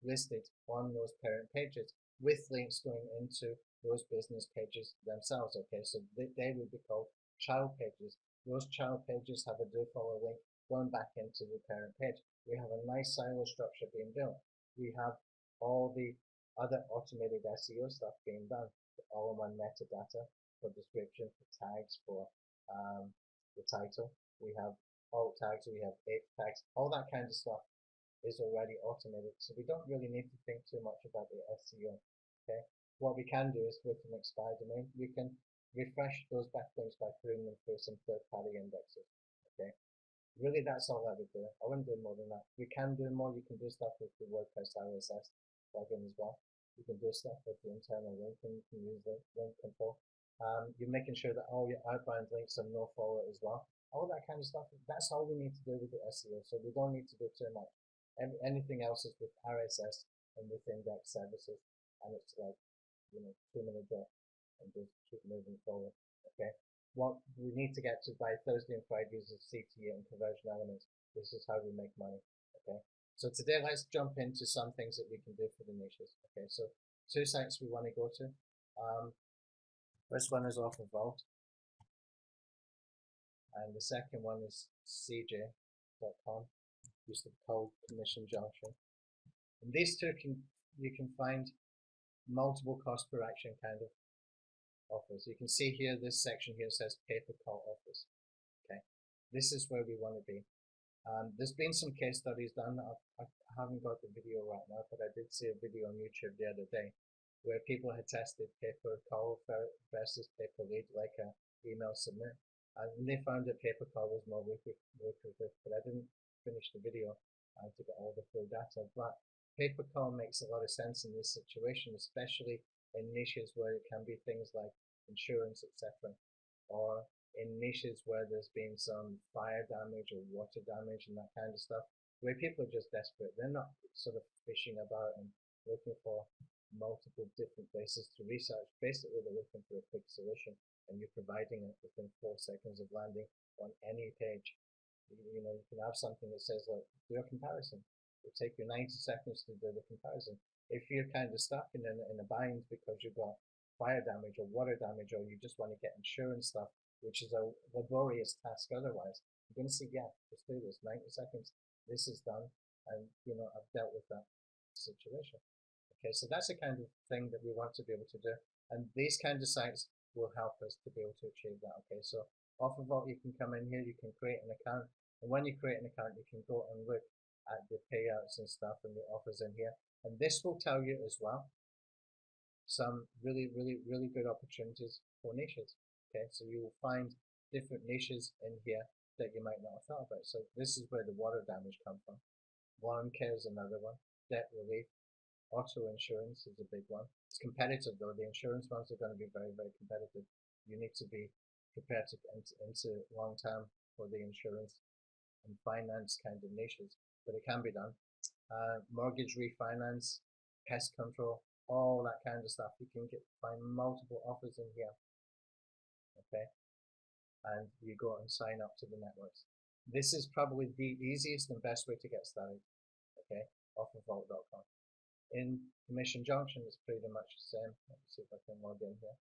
Speaker 2: listed on those parent pages with links going into those business pages themselves. Okay, so they would be called child pages. Those child pages have a do follow link going back into the parent page. We have a nice silo structure being built. We have all the other automated SEO stuff being done, all-in-one metadata for description, for tags, for the title. We have alt tags, we have if tags, all that kind of stuff is already automated, so we don't really need to think too much about the SEO. Okay, what we can do is with an expired domain, we can refresh those backlinks by putting them through some third-party indexes. Okay, really that's all I would do. I wouldn't do more than that. We can do more. You can do stuff with the WordPress RSS plugin as well. You can do stuff with the internal linking. You can use the link control. You're making sure that all your outbound links are no follow as well. All that kind of stuff. That's all we need to do with the SEO. So we don't need to do too much. Anything else is with RSS and with index services, and it's like 2-minute job, and just keep moving forward. Okay. What we need to get to by Thursday and Friday is CTA and conversion elements. This is how we make money. Okay. So today let's jump into some things that we can do for the niches. Okay. So 2 sites we want to go to. First one is Offer Vault, and the second one is CJ.com. Used to be called Commission Junction. And these two you can find multiple cost per action kind of offers. You can see here, this section here says pay-per-call offers. Okay, this is where we want to be. There's been some case studies done. I haven't got the video right now, but I did see a video on YouTube the other day where people had tested pay-per-call versus pay-per-lead, like an email submit, and they found that pay-per-call was more lucrative, but I didn't finish the video to get all the full data. But pay-per-call makes a lot of sense in this situation, especially in niches where it can be things like insurance, etc., or in niches where there's been some fire damage or water damage and that kind of stuff, where people are just desperate. They're not sort of fishing about and looking for multiple different places to research. Basically, they're looking for a quick solution, and you're providing it within 4 seconds of landing on any page. You can have something that says, like, do a comparison. It'll take you 90 seconds to do the comparison. If you're kind of stuck in a bind because you've got fire damage or water damage, or you just want to get insurance stuff, which is a laborious task otherwise, you're going to say, yeah, let's do this. 90 seconds, this is done, and I've dealt with that situation. Okay, so that's the kind of thing that we want to be able to do, and these kind of sites will help us to be able to achieve that. Okay, so Offer Vault, you can come in here, you can create an account, and when you create an account, you can go and look at the payouts and stuff and the offers in here, and this will tell you as well some really good opportunities for niches. Okay, so you will find different niches in here that you might not have thought about. So this is where the water damage comes from. Lawn care is another one. Debt relief, auto insurance is a big one. It's competitive though. The insurance ones are going to be very competitive. You need to be prepared to into long term for the insurance and finance kind of niches, but it can be done. Mortgage refinance, pest control, all that kind of stuff. You can find multiple offers in here. Okay, and you go and sign up to the networks. This is probably the easiest and best way to get started. Okay, offervault.com. In Commission Junction, it's pretty much the same. Let me see if I can log in here.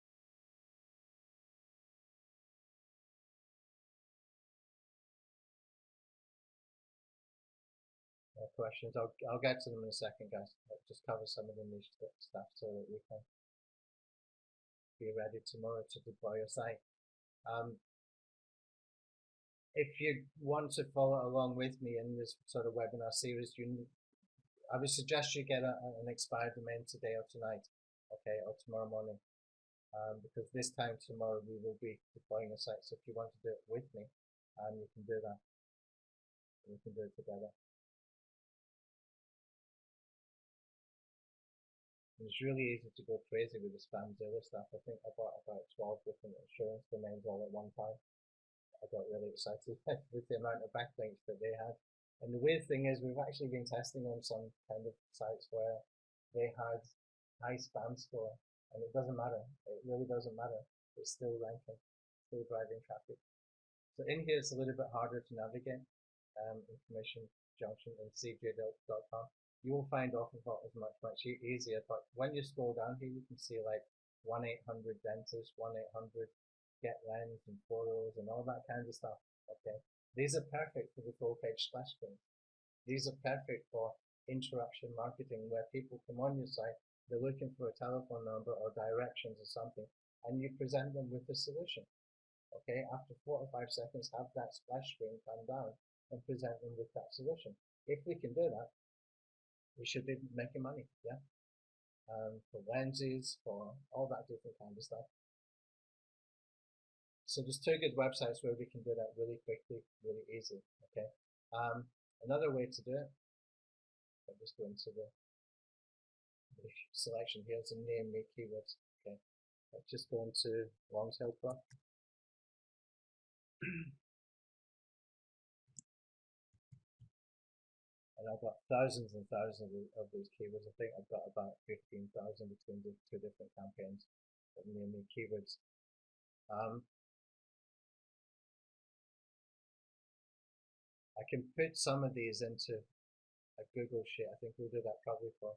Speaker 2: Questions? I'll get to them in a second, guys. I'll just cover some of the niche stuff so that we can be ready tomorrow to deploy your site. If you want to follow along with me in this sort of webinar series, I would suggest you get an expired domain today or tonight, okay, or tomorrow morning, because this time tomorrow we will be deploying a site. So if you want to do it with me, you can do that. We can do it together. It's really easy to go crazy with the Spamzilla stuff. I think I bought about 12 different insurance domains all at one time. I got really excited with the amount of backlinks that they had. And the weird thing is, we've actually been testing on some kind of sites where they had high spam score, and it doesn't matter. It really doesn't matter. It's still ranking, still driving traffic. So in here, it's a little bit harder to navigate. In Commission Junction and CJ.com. You will find Offer Vault is much easier, but when you scroll down here, you can see like 1-800 dentist, 1-800 get lens and photos and all that kind of stuff. Okay, these are perfect for the full page splash screen. These are perfect for interruption marketing where people come on your site, they're looking for a telephone number or directions or something, and you present them with a solution. Okay, after 4 or 5 seconds, have that splash screen come down and present them with that solution. If we can do that, we should be making money, yeah? For lenses, for all that different kind of stuff. So there's 2 good websites where we can do that really quickly, really easy, okay? Another way to do it, I'll just go into the selection here, it's a name me keywords, okay? Let's just go into Longtail Pro. And I've got thousands and thousands of these keywords. I think I've got about 15,000 between the 2 different campaigns that name me keywords. I can put some of these into a Google sheet. I think we'll do that probably for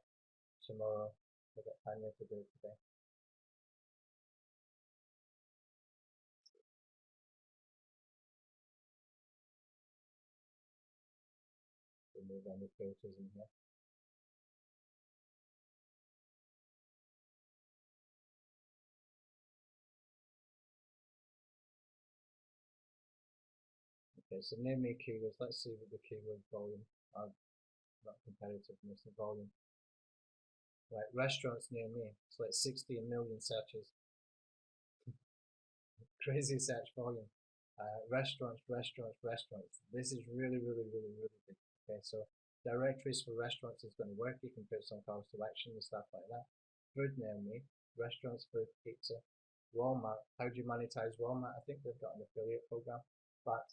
Speaker 2: tomorrow. We'll get Tanya to do it today. Remove any filters in here. Okay, so name me keywords. Let's see what the keyword volume, not competitiveness, the volume. Right, restaurants near me. It's like 16 million searches. Crazy search volume. Restaurants. This is really big. Okay, so directories for restaurants is going to work. You can put some calls to action and stuff like that. Food near me. Restaurants, food, pizza. Walmart. How do you monetize Walmart? I think they've got an affiliate program, but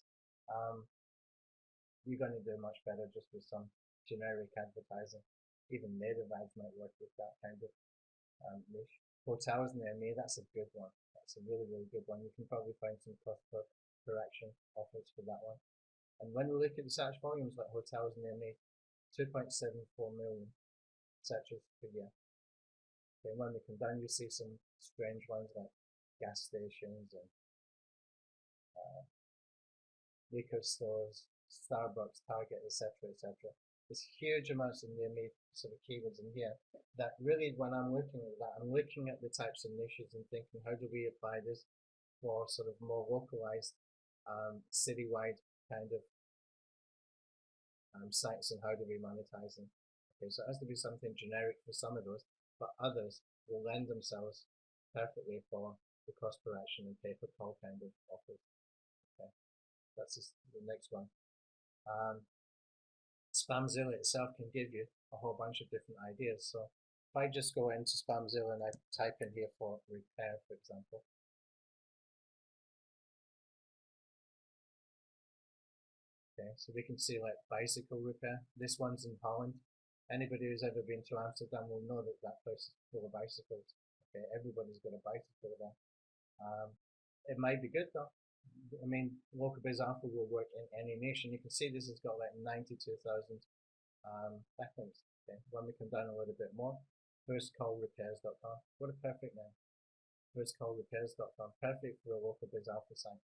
Speaker 2: you're going to do much better just with some generic advertising. Even native ads might work with that kind of niche. Hotels near me, that's a good one. That's a really good one. You can probably find some cost per action offers for that one. And when we look at the search volumes like hotels near me, 2.74 million searches per year. Okay, when we come down, you see some strange ones like gas stations and liquor stores, Starbucks, Target, etc. There's huge amounts of near me sort of keywords in here that really, when I'm looking at that, I'm looking at the types of niches and thinking, how do we apply this for sort of more localized, citywide kind of sites, and how do we monetize them? Okay, so it has to be something generic for some of those, but others will lend themselves perfectly for the cost per action and pay per call kind of offers. Okay, that's the next one. Spamzilla itself can give you a whole bunch of different ideas. So if I just go into Spamzilla and I type in here for repair, for example, okay, so we can see like bicycle repair. This one's in Holland. Anybody who's ever been to Amsterdam will know that that place is full of bicycles. Okay, everybody's got a bicycle there. It might be good though. I mean, Local Biz Alpha will work in any nation. You can see this has got like 92,000 backlinks. Okay, when we come down a little bit more, firstcallrepairs.com. What a perfect name. Firstcallrepairs.com. Perfect for a Local Biz Alpha site.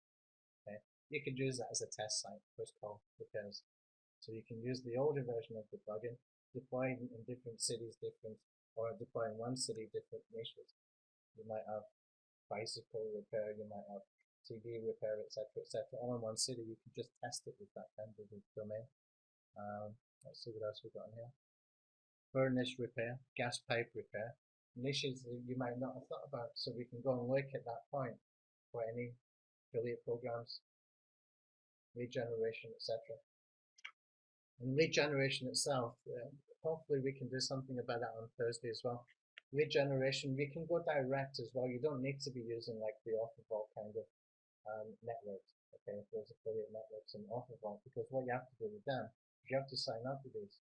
Speaker 2: Okay, you could use that as a test site, First Call Repairs. So you can use the older version of the plugin, deploy in different cities, or deploy in one city, different niches. You might have bicycle repair, you might have TV repair, etc. All in one city. You can just test it with that kind of domain. Let's see what else we've got in here. Furnace repair, gas pipe repair, niches that you might not have thought about. So we can go and look at that point for any affiliate programs, lead generation, etc. And lead generation itself, hopefully we can do something about that on Thursday as well. Lead generation, we can go direct as well. You don't need to be using like the OfferVault kind of networks, okay, if there's affiliate networks and OfferVault, because what you have to do with them is you have to sign up to these,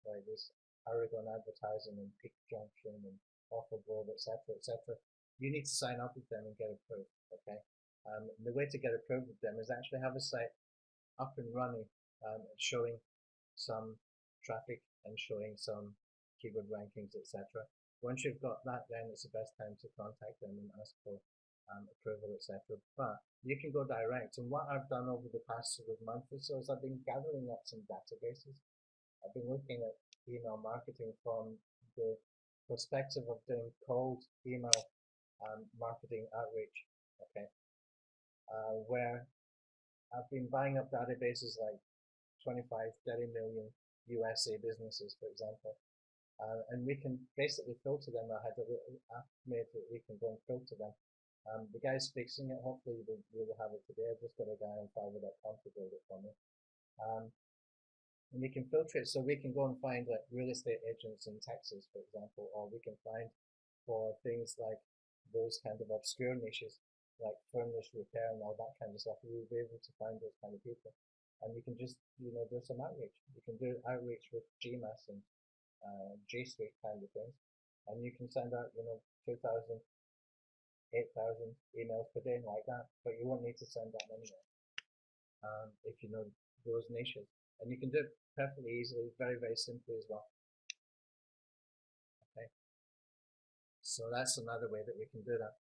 Speaker 2: like this Aragon Advertising and Peak Junction and OfferVault, etc. You need to sign up with them and get approved, okay? The way to get approved with them is actually have a site up and running, showing some traffic and showing some keyword rankings, etc. Once you've got that, then it's the best time to contact them and ask for approval, etc. But you can go direct. And what I've done over the past sort of month or so is I've been gathering up some databases I've been looking at email marketing from the perspective of doing cold email marketing outreach, okay, where I've been buying up databases like 25, 30 million USA businesses, for example, and we can basically filter them. I had a little app made that we can go and filter them. The guy's fixing it. Hopefully we'll have it today. I've just got a guy on Fiverr.com to build it for me. And we can filter it so we can go and find like real estate agents in Texas, for example, or we can find for things like those kind of obscure niches, like furniture repair and all that kind of stuff. We'll be able to find those kind of people. And you can just, do some outreach. You can do outreach with GMass and G Suite kind of things. And you can send out, 2,000, 8,000 emails per day like that, but you won't need to send that many if you know those niches. And you can do it perfectly easily, very, very simply as well. Okay. So that's another way that we can do that.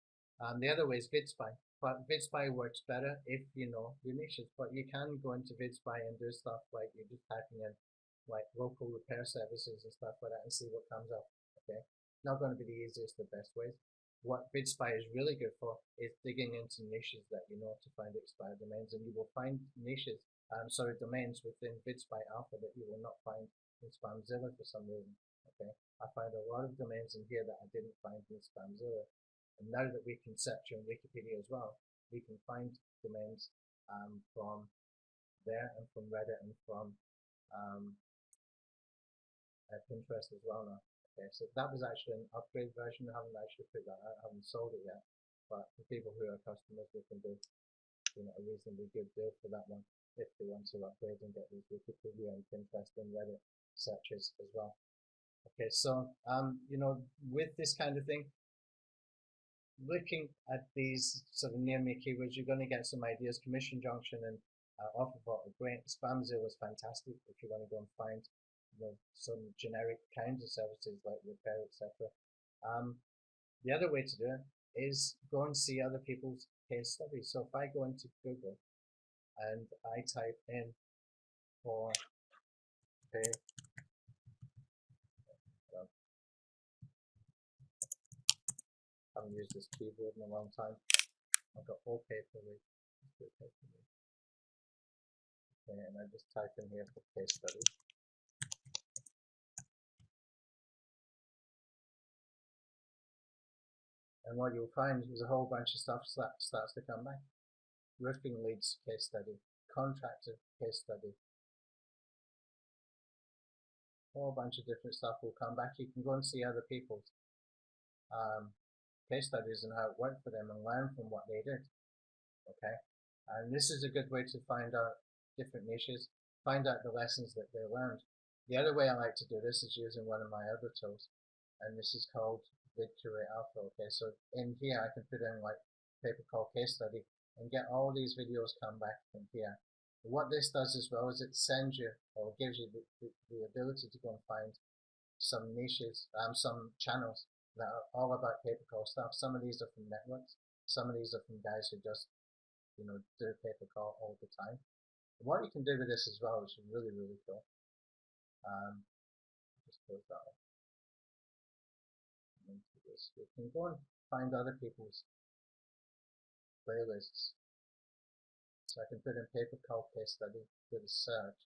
Speaker 2: The other way is VidSpy, but VidSpy works better if you know your niches. But you can go into VidSpy and do stuff like you're just typing in like local repair services and stuff like that and see what comes up. Okay, not going to be the easiest or best ways. What VidSpy is really good for is digging into niches that you know to find expired domains, and you will find niches, domains within VidSpy Alpha that you will not find in Spamzilla for some reason. Okay, I find a lot of domains in here that I didn't find in Spamzilla. And now that we can search on Wikipedia as well, we can find domains from there and from Reddit and from Pinterest as well now. Okay, so that was actually an upgrade version. I haven't actually put that out, I haven't sold it yet. But for people who are customers, we can do a reasonably good deal for that one if they want to upgrade and get these Wikipedia and Pinterest and Reddit searches as well. Okay, so with this kind of thing, looking at these sort of near me keywords, you're going to get some ideas. Commission Junction and Offerbot are great. Spamzilla is fantastic if you want to go and find some generic kinds of services like repair, etc. The other way to do it is go and see other people's case studies. So if I go into Google and I type in for pay, I haven't used this keyboard in a long time. I've got all paperly. Okay, and I just type in here for case study. And what you'll find is a whole bunch of stuff starts to come back. Roofing leads case study, contractor case study, a whole bunch of different stuff will come back. You can go and see other people's case studies and how it worked for them and learn from what they did. Okay, and this is a good way to find out different niches, find out the lessons that they learned. The other way I like to do this is using one of my other tools, and this is called VidCurate Alpha. Okay, so in here I can put in like paper call case study and get all these videos come back from here. And what this does as well is it sends you or gives you the ability to go and find some niches, some channels that are all about paper call stuff. Some of these are from networks, some of these are from guys who just do paper call all the time. And what you can do with this as well, which is really, really cool. Just close that off. You can go and find other people's playlists. So I can put in paper call case study, do the search.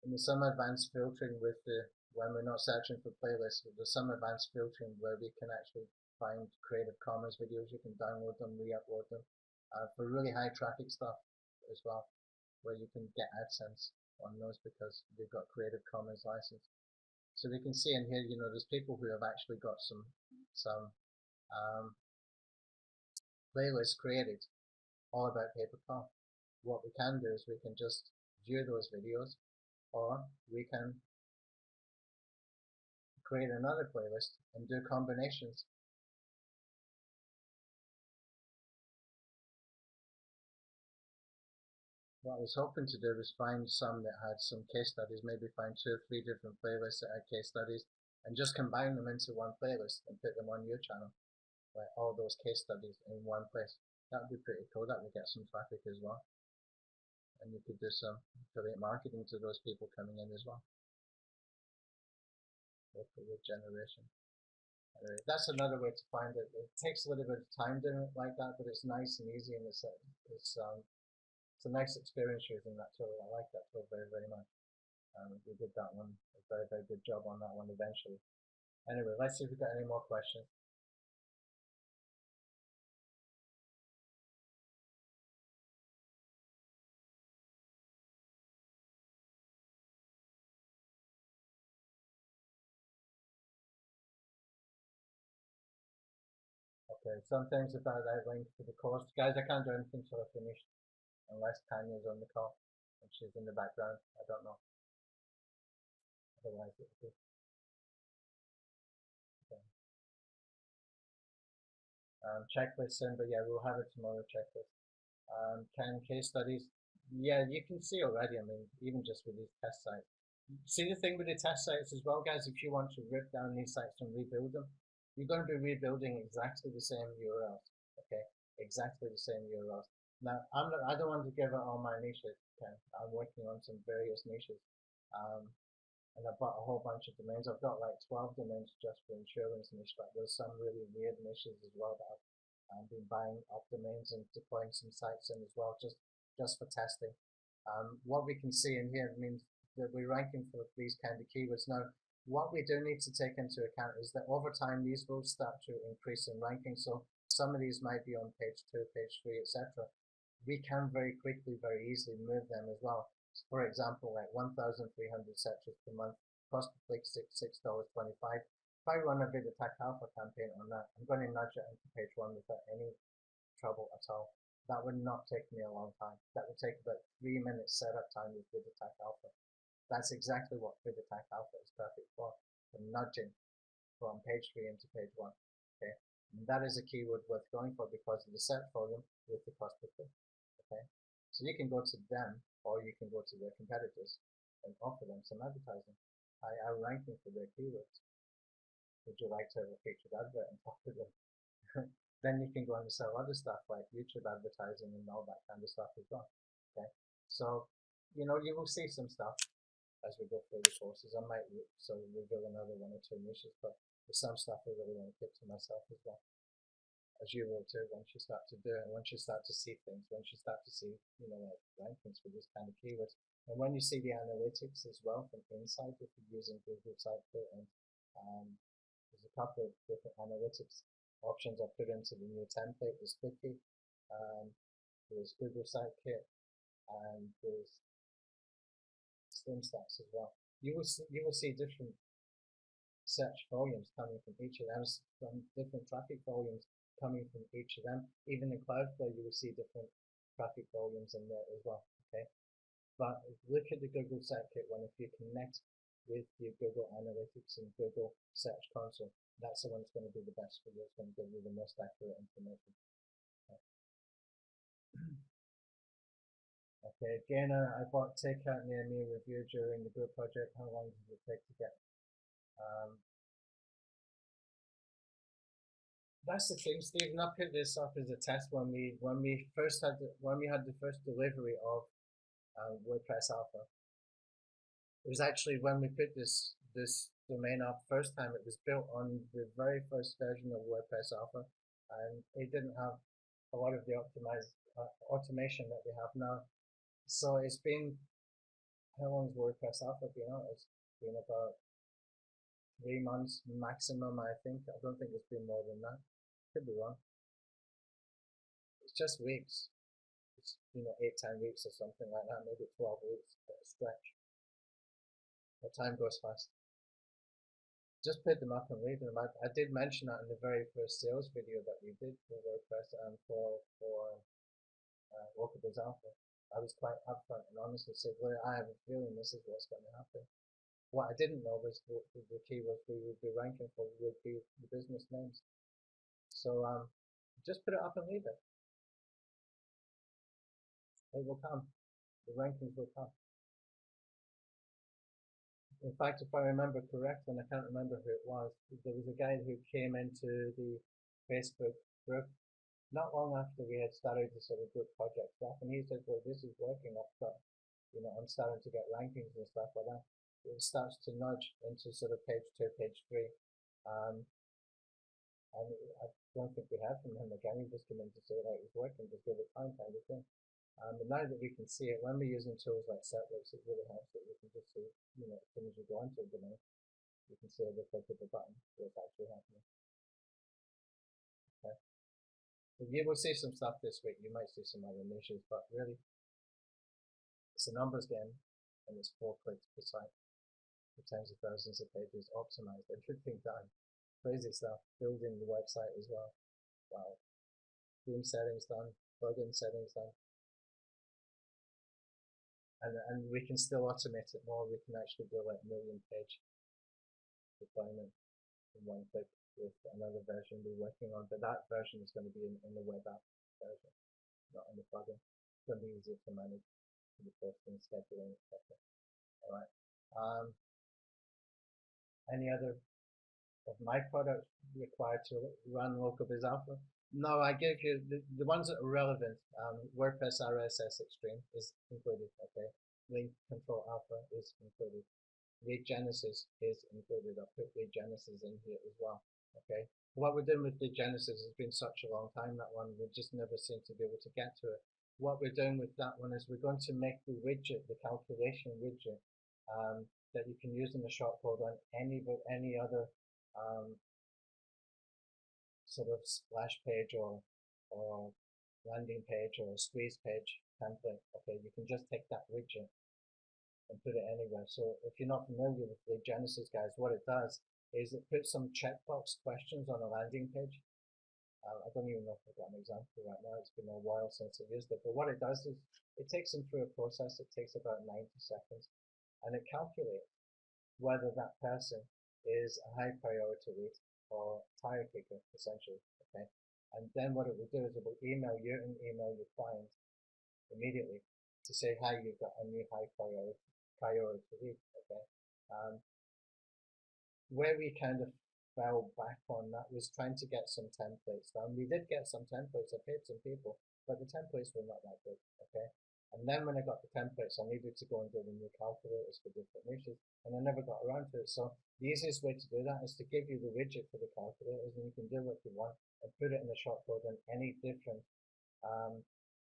Speaker 2: And there's some advanced filtering with when we're not searching for playlists, there's some advanced filtering where we can actually find Creative Commons videos. You can download them, re-upload them for really high traffic stuff as well, where you can get AdSense on those because they've got Creative Commons license. So we can see in here, there's people who have actually got some playlists created all about paper call. What we can do is we can just view those videos, or we can create another playlist and do combinations. What I was hoping to do was find some that had some case studies, maybe find 2 or 3 different playlists that had case studies and just combine them into one playlist and put them on your channel, like all those case studies in one place. That would be pretty cool. That would get some traffic as well. And you could do some affiliate marketing to those people coming in as well. With lead generation. Anyway, that's another way to find it. It takes a little bit of time doing it like that, but it's nice and easy, and it's a nice experience using that tool. I like that tool very, very much. We did that one, a very, very good job on that one eventually. Anyway, let's see if we've got any more questions. Okay, some things about outline for the course. Guys, I can't do anything till I finish, unless Tanya's on the call and she's in the background. I don't know. Otherwise, it would be. Okay. Checklist soon, but yeah, we'll have it tomorrow. Checklist. Can case studies? Yeah, you can see already. I mean, even just with these test sites. See the thing with the test sites as well, guys. If you want to rip down these sites and rebuild them, you're going to be rebuilding exactly the same URLs. Okay, exactly the same URLs. Now, I don't want to give out all my niches. Okay, I'm working on some various niches, and I've bought a whole bunch of domains. I've got like 12 domains just for insurance niche, but there's some really weird niches as well that I've been buying up domains and deploying some sites in as well, just for testing. What we can see in here means that we're ranking for these kind of keywords. Now, what we do need to take into account is that over time these will start to increase in ranking. So some of these might be on page 2, page 3, etc. We can very quickly, very easily move them as well. So for example, like 1,300 searches per month, cost per click $6.25. If I run a VidAttack Alpha campaign on that, I'm going to nudge it into page 1 without any trouble at all. That would not take me a long time. That would take about 3 minutes setup time with VidAttack Alpha. That's exactly what VidAttack Alpha is perfect for nudging from page 3 into page 1. Okay, and that is a keyword worth going for because of the search volume with the cost per click. Okay, so you can go to them or you can go to their competitors and offer them some advertising. I am ranking for their keywords. Would you like to have a featured advert on top of them? Then you can go and sell other stuff like YouTube advertising and all that kind of stuff as well. Okay, so you will see some stuff as we go through the courses. I might sort of reveal another 1 or 2 niches, but there's some stuff I really want to keep to myself as well, as you will too once you start to do it, and once you start to see things, once you start to see like rankings for this kind of keywords, and when you see the analytics as well from inside, if you're using Google Sitekit, and there's a couple of different analytics options I put into the new template. There's Sticky, there's Google Sitekit, and there's SlimStats as well. You will see different search volumes coming from each of them, from different traffic volumes coming from each of them. Even in Cloudflare, you will see different traffic volumes in there as well. Okay, but look at the Google Sitekit one. If you connect with your Google Analytics and Google Search Console, that's the one that's going to be the best for you. It's going to give you the most accurate information. Okay, Jana, I bought Takeout near me review during the group project. How long does it take to get? That's the thing, Stephen. I put this up as a test when we had the first delivery of WordPress Alpha. It was actually when we put this domain up first time. It was built on the very first version of WordPress Alpha, and it didn't have a lot of the optimized automation that we have now. So it's been, how long has WordPress Alpha been out? It's been about 3 months maximum, I think. I don't think it's been more than that. Could be wrong. It's just weeks. It's 8-10 weeks or something like that, maybe 12 weeks at a stretch. The time goes fast. Just put them up and leave them. I did mention that in the very first sales video that we did for WordPress and for Workables Alpha. I was quite upfront and honest and said, well, I have a feeling this is what's going to happen. What I didn't know was the keywords we would be ranking for would be the business names. So just put it up and leave it. It will come. The rankings will come. In fact, if I remember correctly, and I can't remember who it was, there was a guy who came into the Facebook group not long after we had started the sort of group project stuff, and he said, well, this is working, I've got, I'm starting to get rankings and stuff like that. It starts to nudge into sort of page 2, page 3. And I don't think we heard from him again. He just came in to say that it was working, just give it time kind of thing. But now that we can see it, when we're using tools like Setworks, it really helps that we can just see, as soon as we go onto a domain, you can see the click of the button what's actually happening. Okay. So you will see some stuff this week. You might see some other niches, but really, it's a numbers game, and it's 4 clicks per site, for tens of thousands of pages, optimized, everything done. Crazy stuff. Building the website as well. Wow. Theme settings done, plugin settings done. And we can still automate it more. We can actually do like million page deployment in one click with another version we're working on. But that version is going to be in the web app version, not in the plugin. It's going to be easier to manage the posting, scheduling, etc. Alright. Any other of my products required to run LocalBiz Alpha? No, I gave you the ones that are relevant. WordPress RSS Extreme is included, okay? Link Control Alpha is included. Lead Genesis is included. I'll put Lead Genesis in here as well, okay? What we're doing with Lead Genesis has been such a long time, that one, we just never seem to be able to get to it. What we're doing with that one is we're going to make the widget, the calculation widget, that you can use in the shortcode on any other sort of splash page or landing page or squeeze page template. Okay, you can just take that widget and put it anywhere. So if you're not familiar with the Genesis, guys, what it does is it puts some checkbox questions on a landing page. I don't even know if I've got an example right now. It's been a while since I used it. But what it does is it takes them through a process. It takes about 90 seconds. And it calculates whether that person is a high priority lead or tire kicker, essentially. Okay. And then what it will do is it will email you and email your client immediately to say, hi, you've got a new high priority lead. Okay. Where we kind of fell back on that was trying to get some templates done. We did get some templates. I paid some people, but the templates were not that good. Okay. And then when I got the templates, I needed to go and do the new calculators for different niches, and I never got around to it. So the easiest way to do that is to give you the widget for the calculators, and you can do what you want and put it in the shortcode in any different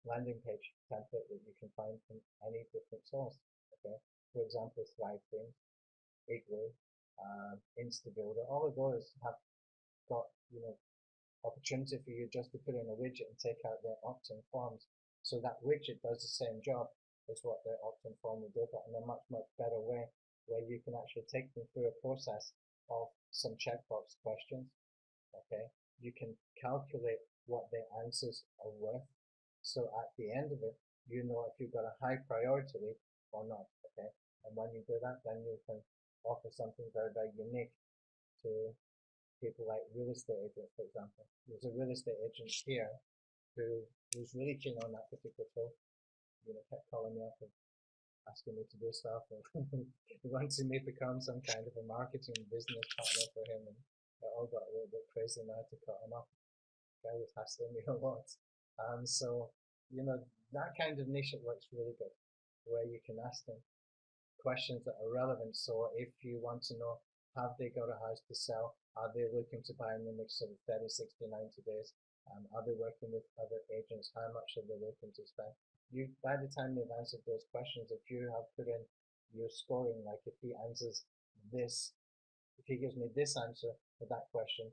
Speaker 2: landing page template that you can find from any different source. Okay. For example, Thrive Themes, Igloo, Instabuilder, all of those have got opportunity for you just to put in a widget and take out their opt-in forms. So that widget does the same job as what their opt-in form will do, but in a much better way, where you can actually take them through a process of some checkbox questions. Okay, you can calculate what their answers are worth. So at the end of it, you know if you've got a high priority lead or not. Okay, and when you do that, then you can offer something very unique to people like real estate agents, for example. There's a real estate agent here who was really keen on that particular tool. Kept calling me up and asking me to do stuff, and he wanted me to become some kind of a marketing business partner for him, and it all got a little bit crazy, and I had to cut him off. The guy was hassling me a lot. So that kind of niche, it works really good, where you can ask them questions that are relevant. So if you want to know, have they got a house to sell? Are they looking to buy in the next sort of 30, 60, 90 days? Are they working with other agents? How much are they looking to spend? By the time they've answered those questions, if you have put in your scoring, like if he answers this, if he gives me this answer for that question,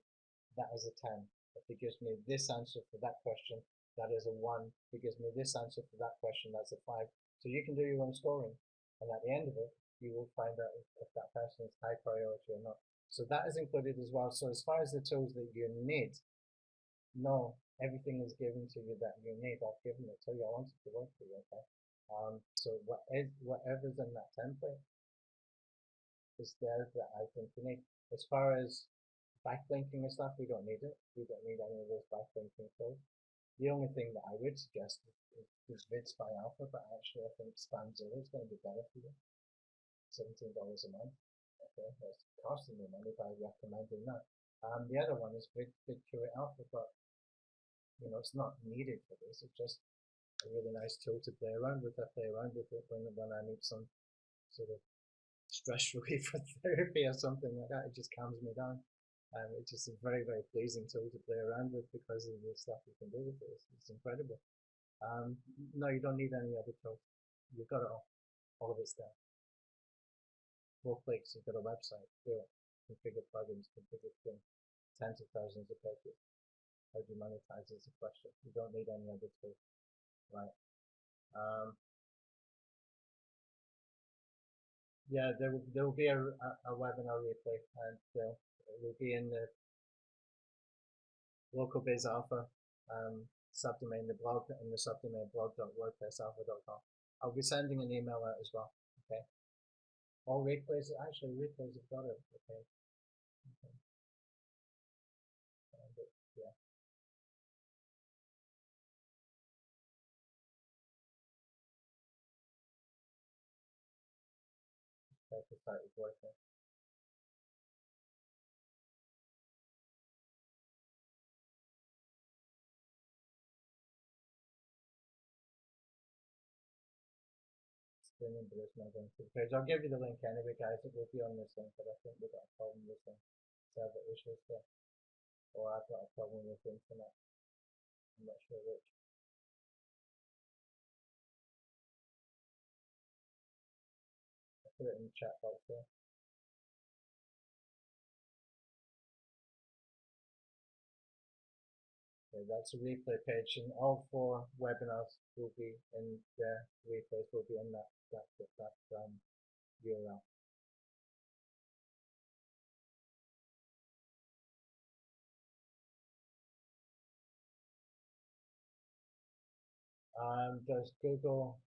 Speaker 2: that is a 10. If he gives me this answer for that question, that is a 1. If he gives me this answer for that question, that's a 5. So you can do your own scoring. And at the end of it, you will find out if that person is high priority or not. So that is included as well. So as far as the tools that you need, no, everything is given to you that you need. I've given it to you. I want it to work for you, okay? So whatever's in that template is there that I think you need. As far as backlinking and stuff, we don't need it. We don't need any of those backlinking tools. The only thing that I would suggest is Vids by Alpha, but actually I think Spamzilla is going to be better for you. $17 a month. Okay, that's costing me money by recommending that. The other one is BigQuery Alpha, but it's not needed for this. It's just a really nice tool to play around with. I play around with it when I need some sort of stress relief or therapy or something like that. It just calms me down. And it's just a very, very pleasing tool to play around with because of the stuff you can do with it. It's incredible. No, you don't need any other tools. You've got it all. All of it's there. 4 clicks, you've got a website. Do it. Configure plugins, configure things. Tens of thousands of pages. How do you monetize is a question. You don't need any other tool. Right. Yeah, there will be a webinar replay, and it will be in the local biz alpha subdomain, the blog, in the subdomain blog.wordpressalpha.com. I'll be sending an email out as well. Okay. All replays, actually replays have got it. Okay. But, yeah. Try to start working. But there's no going to the page. I'll give you the link anyway, guys. It will be on this link, but I think we've got a problem with the server issues there. Or I've got a problem with the internet. I'm not sure which. I put it in the chat box there. Okay, that's a replay page, and all 4 webinars will be in the replays. Will be in that URL. Does Google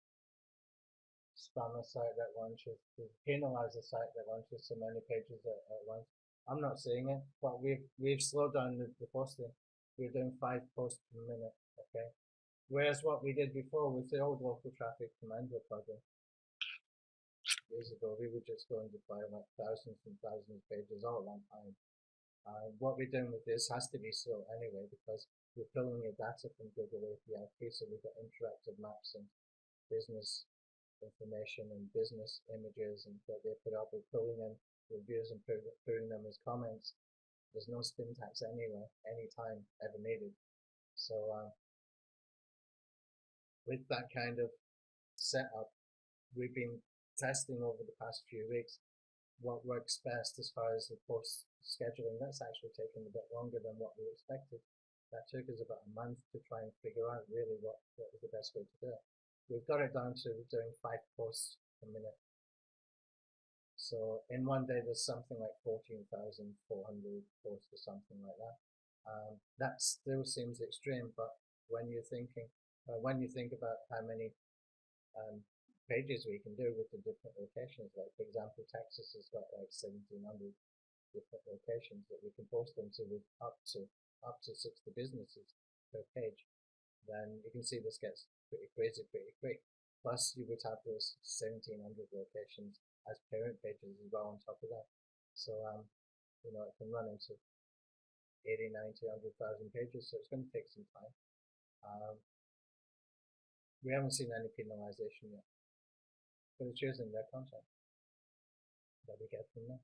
Speaker 2: spam a site that launches, penalize a site that launches so many pages at once? I'm not seeing it, but we've slowed down the posting. We're doing 5 posts per minute. Okay. Whereas what we did before with the old local traffic commando plugin years ago, we would just go and deploy like thousands and thousands of pages all at one time. What we're doing with this has to be slow anyway because we're pulling your data from Google API, so we've got interactive maps and business information and business images and that they put up. We're pulling in reviews and putting them as comments. There's no spin tax anywhere, anytime ever needed. So with that kind of setup, we've been testing over the past few weeks what works best as far as the post scheduling. That's actually taken a bit longer than what we expected. That took us about a month to try and figure out really what was the best way to do it. We've got it down to doing 5 posts a minute. So in one day there's something like 14,400 posts or something like that. That still seems extreme, but when you're thinking, when you think about how many pages we can do with the different locations, like for example, Texas has got like 1,700 different locations that we can post them to with up to 60 businesses per page, then you can see this gets pretty crazy pretty quick. Plus you would have those 1,700 locations as parent pages as well on top of that. So it can run into 80, 90, 100,000 pages, so it's going to take some time. We haven't seen any penalization yet, but it's using their content that we get from them.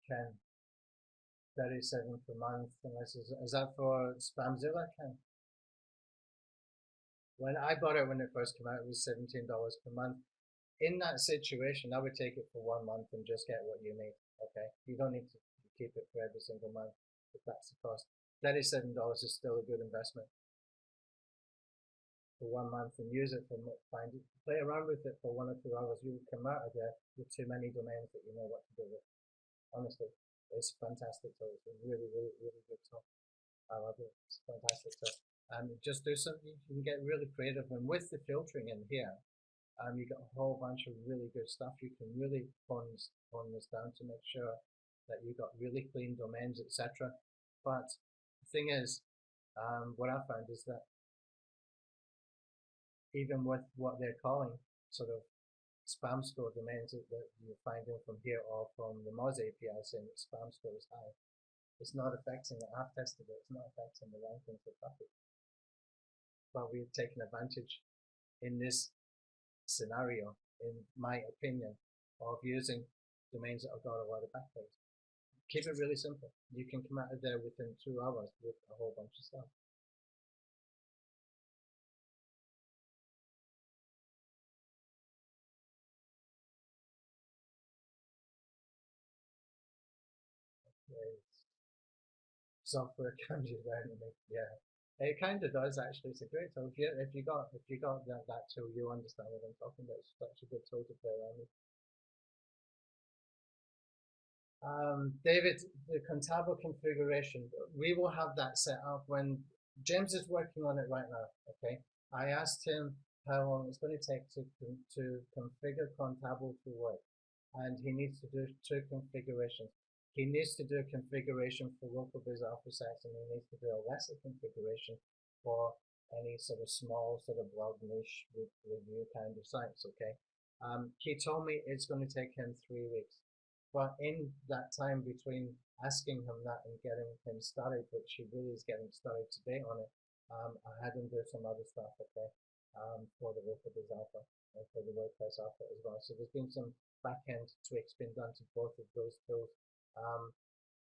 Speaker 2: Ken, 37 per month, unless is that for Spamzilla, Ken? When I bought it when it first came out, it was $17 per month. In that situation, I would take it for 1 month and just get what you need. Okay, you don't need to keep it for every single month if that's the cost. $37 is still a good investment for 1 month and use it for play around with it for 1 or 2 hours. You will come out of there with too many domains that you know what to do with. Honestly, it's fantastic tool. It's a really, really, really good tool. I love it. It's fantastic tool. Just do something. You can get really creative, and with the filtering in here, you get a whole bunch of really good stuff. You can really hone this down to make sure that you got really clean domains, etc. But the thing is, what I found is that even with what they're calling sort of spam score domains that you're finding from here or from the Moz API saying that spam score is high. It's not affecting it. I've tested it. It's not affecting the ranking for traffic. But we've taken advantage in this scenario, in my opinion, of using domains that have got a lot of backlinks. Keep it really simple. You can come out of there within 2 hours with a whole bunch of stuff. Software comes around and yeah, it kind of does actually. It's a great tool. If you got that tool, you understand what I'm talking about. It's such a good tool to play around with. David, the Contabo configuration, we will have that set up when James is working on it right now. Okay, I asked him how long it's going to take to configure Contabo to work, and he needs to do 2 configurations. He needs to do a configuration for local biz alpha sites, and he needs to do a lesser configuration for any sort of small sort of blog niche review kind of sites. Okay, he told me it's going to take him 3 weeks. But in that time between asking him that and getting him started, which he really is getting started today on it, I had him do some other stuff, okay, for the WordPress Alpha and for the WordPress Alpha as well. So there's been some back-end tweaks being done to both of those tools.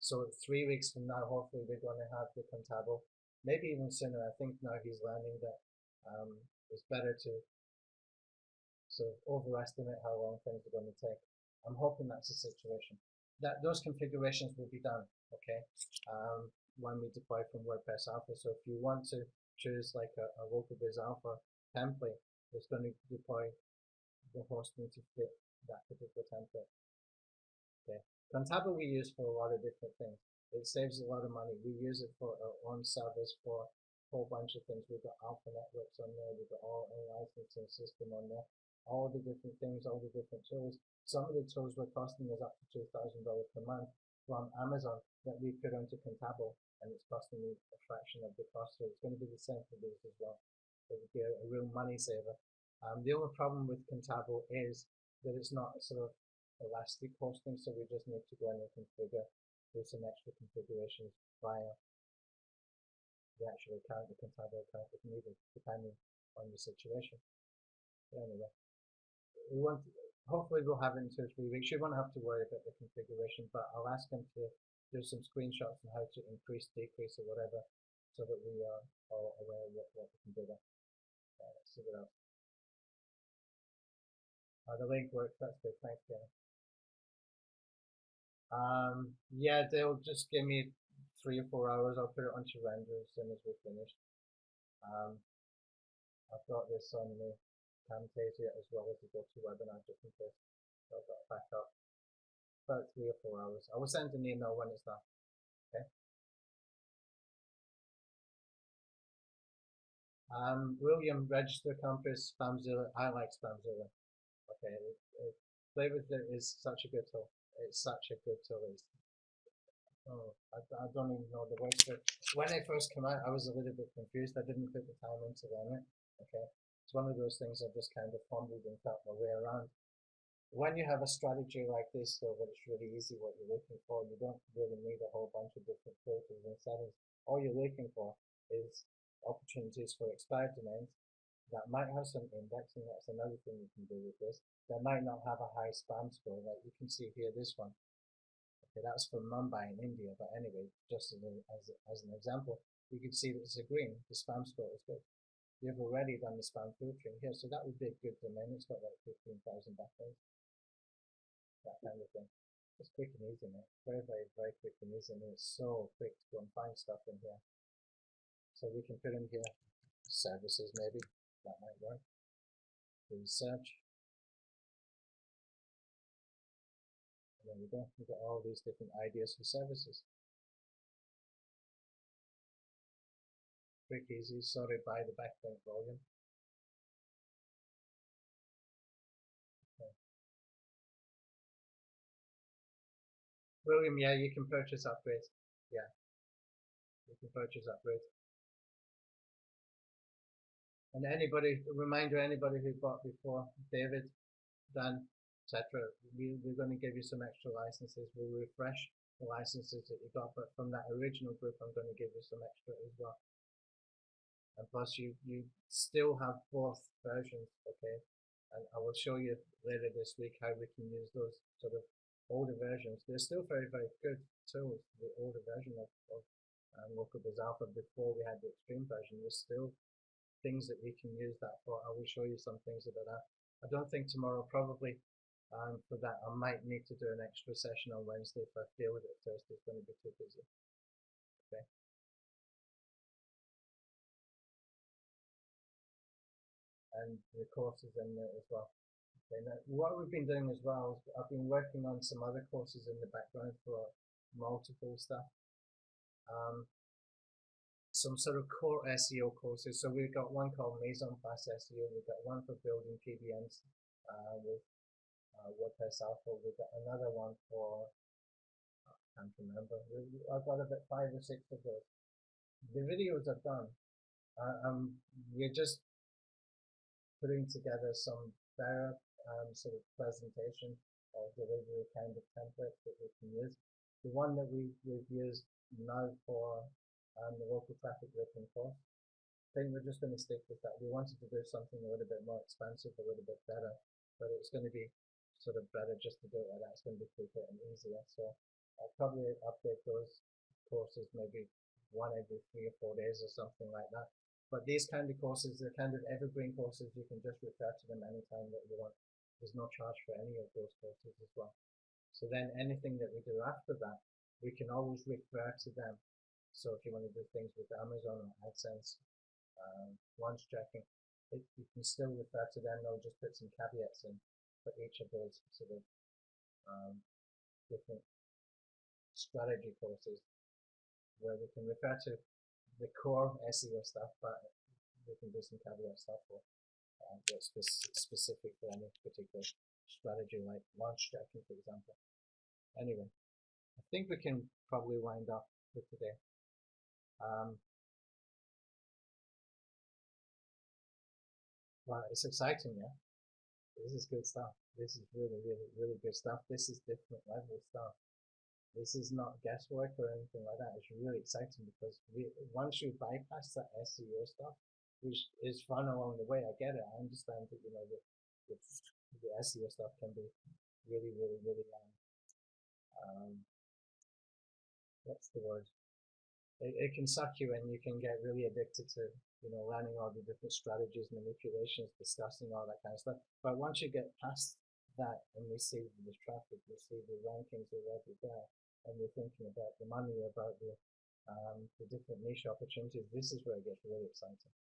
Speaker 2: So 3 weeks from now, hopefully we're going to have the Contabo. Maybe even sooner. I think now he's learning that it's better to sort of overestimate how long things are going to take. I'm hoping that's the situation. That those configurations will be done, okay, when we deploy from WordPress Alpha. So if you want to choose like a local biz alpha template, it's going to deploy the hosting to fit that particular template. Okay, Contabo we use for a lot of different things. It saves a lot of money. We use it for our own servers for a whole bunch of things. We've got Alpha Networks on there. We've got all our licensing system on there. All the different things, all the different tools. Some of the tools were costing us up to $2,000 per month from Amazon that we put onto Contabo, and it's costing me a fraction of the cost. So it's going to be the same for these as well. It would be a real money saver. The only problem with Contabo is that it's not sort of elastic hosting, so we just need to go in and configure, do some extra configurations via the actual account, the Contabo account if needed, depending on the situation. But anyway, we want hopefully we'll have it in 2 or 3 weeks. You won't have to worry about the configuration, but I'll ask him to do some screenshots on how to increase, decrease, or whatever, so that we are all aware of what we can do there. Let's see what else. The link works. That's good. Thanks, Kenny. Yeah, they'll just give me 3 or 4 hours. I'll put it onto render as soon as we're finished. I've got this on the Camtasia as well as the GoToWebinar just in case. So I've got it back up. About 3 or 4 hours. I will send an email when it's done. Okay. William, Register Compass, Spamzilla. I like Spamzilla. Okay, Flavor is such a good tool. It's such a good tool. I don't even know the words for it. When it first came out, I was a little bit confused. I didn't put the time in to learn it. Okay, it's one of those things I just kind of fumbled and felt my way around. When you have a strategy like this, though, where it's really easy what you're looking for, you don't really need a whole bunch of different filters and settings. All you're looking for is opportunities for expired domains that might have some indexing. That's another thing you can do with this. That might not have a high spam score, like you can see here, this one. Okay, that's from Mumbai in India, but anyway, just as an example, you can see that it's a green. The spam score is good. You've already done the spam filtering here, so that would be a good domain. It's got like 15,000 backlinks. That kind of thing. It's quick and easy, mate. Very, very, very quick and easy, and it's so quick to go and find stuff in here. So we can put in here services, maybe that might work. Do the search, and there we go. We've got all these different ideas for services. Quick, easy. Sorry, by the backlink volume. William, yeah, you can purchase upgrades. Yeah, you can purchase upgrades. And anybody, reminder, anybody who bought before, David, done, etc., we're going to give you some extra licenses. We'll refresh the licenses that you got, but from that original group, I'm going to give you some extra as well. And plus, you still have both versions, okay? And I will show you later this week how we can use those sort of older versions. They're still very, very good tools. The older version of LocalBiz Alpha before we had the extreme version, there's still things that we can use that for. I will show you some things about that. I don't think tomorrow, probably for that, I might need to do an extra session on Wednesday if I feel that Thursday's going to be too busy. Okay. And the courses in there as well. Okay. Now, what we've been doing as well is I've been working on some other courses in the background for multiple stuff. Some sort of core SEO courses. So we've got one called Maison Pass SEO. We've got one for building PBNs with WordPress Alpha. We've got another one for, I can't remember. I've got about 5 or 6 of those. The videos are done. We're just putting together some better sort of presentation or delivery kind of template that we can use. The one that we've used now for the local traffic written course, I think we're just going to stick with that. We wanted to do something a little bit more expensive, a little bit better, but it's going to be sort of better just to do it like that. It's going to be quicker and easier. So I'll probably update those courses maybe one every 3 or 4 days or something like that. But these kind of courses, they're kind of evergreen courses. You can just refer to them anytime that you want. There's no charge for any of those courses as well. So then anything that we do after that, we can always refer to them. So if you want to do things with Amazon or AdSense, launch tracking, you can still refer to them. They'll just put some caveats in for each of those sort of different strategy courses where we can refer to the core SEO stuff, but we can do some caveat stuff for that's specific for any particular strategy, like launch tracking, for example. Anyway, I think we can probably wind up for today. Well, it's exciting, yeah. This is good stuff. This is really, really, really good stuff. This is different level stuff. This is not guesswork or anything like that. It's really exciting because once you bypass that SEO stuff, which is fun along the way, I get it. I understand that the SEO stuff can be really, really, really what's the word? It can suck you in. You can get really addicted to learning all the different strategies, manipulations, discussing all that kind of stuff. But once you get past that and we see the traffic, we see the rankings already there, and we're thinking about the money, about the different niche opportunities, this is where it gets really exciting.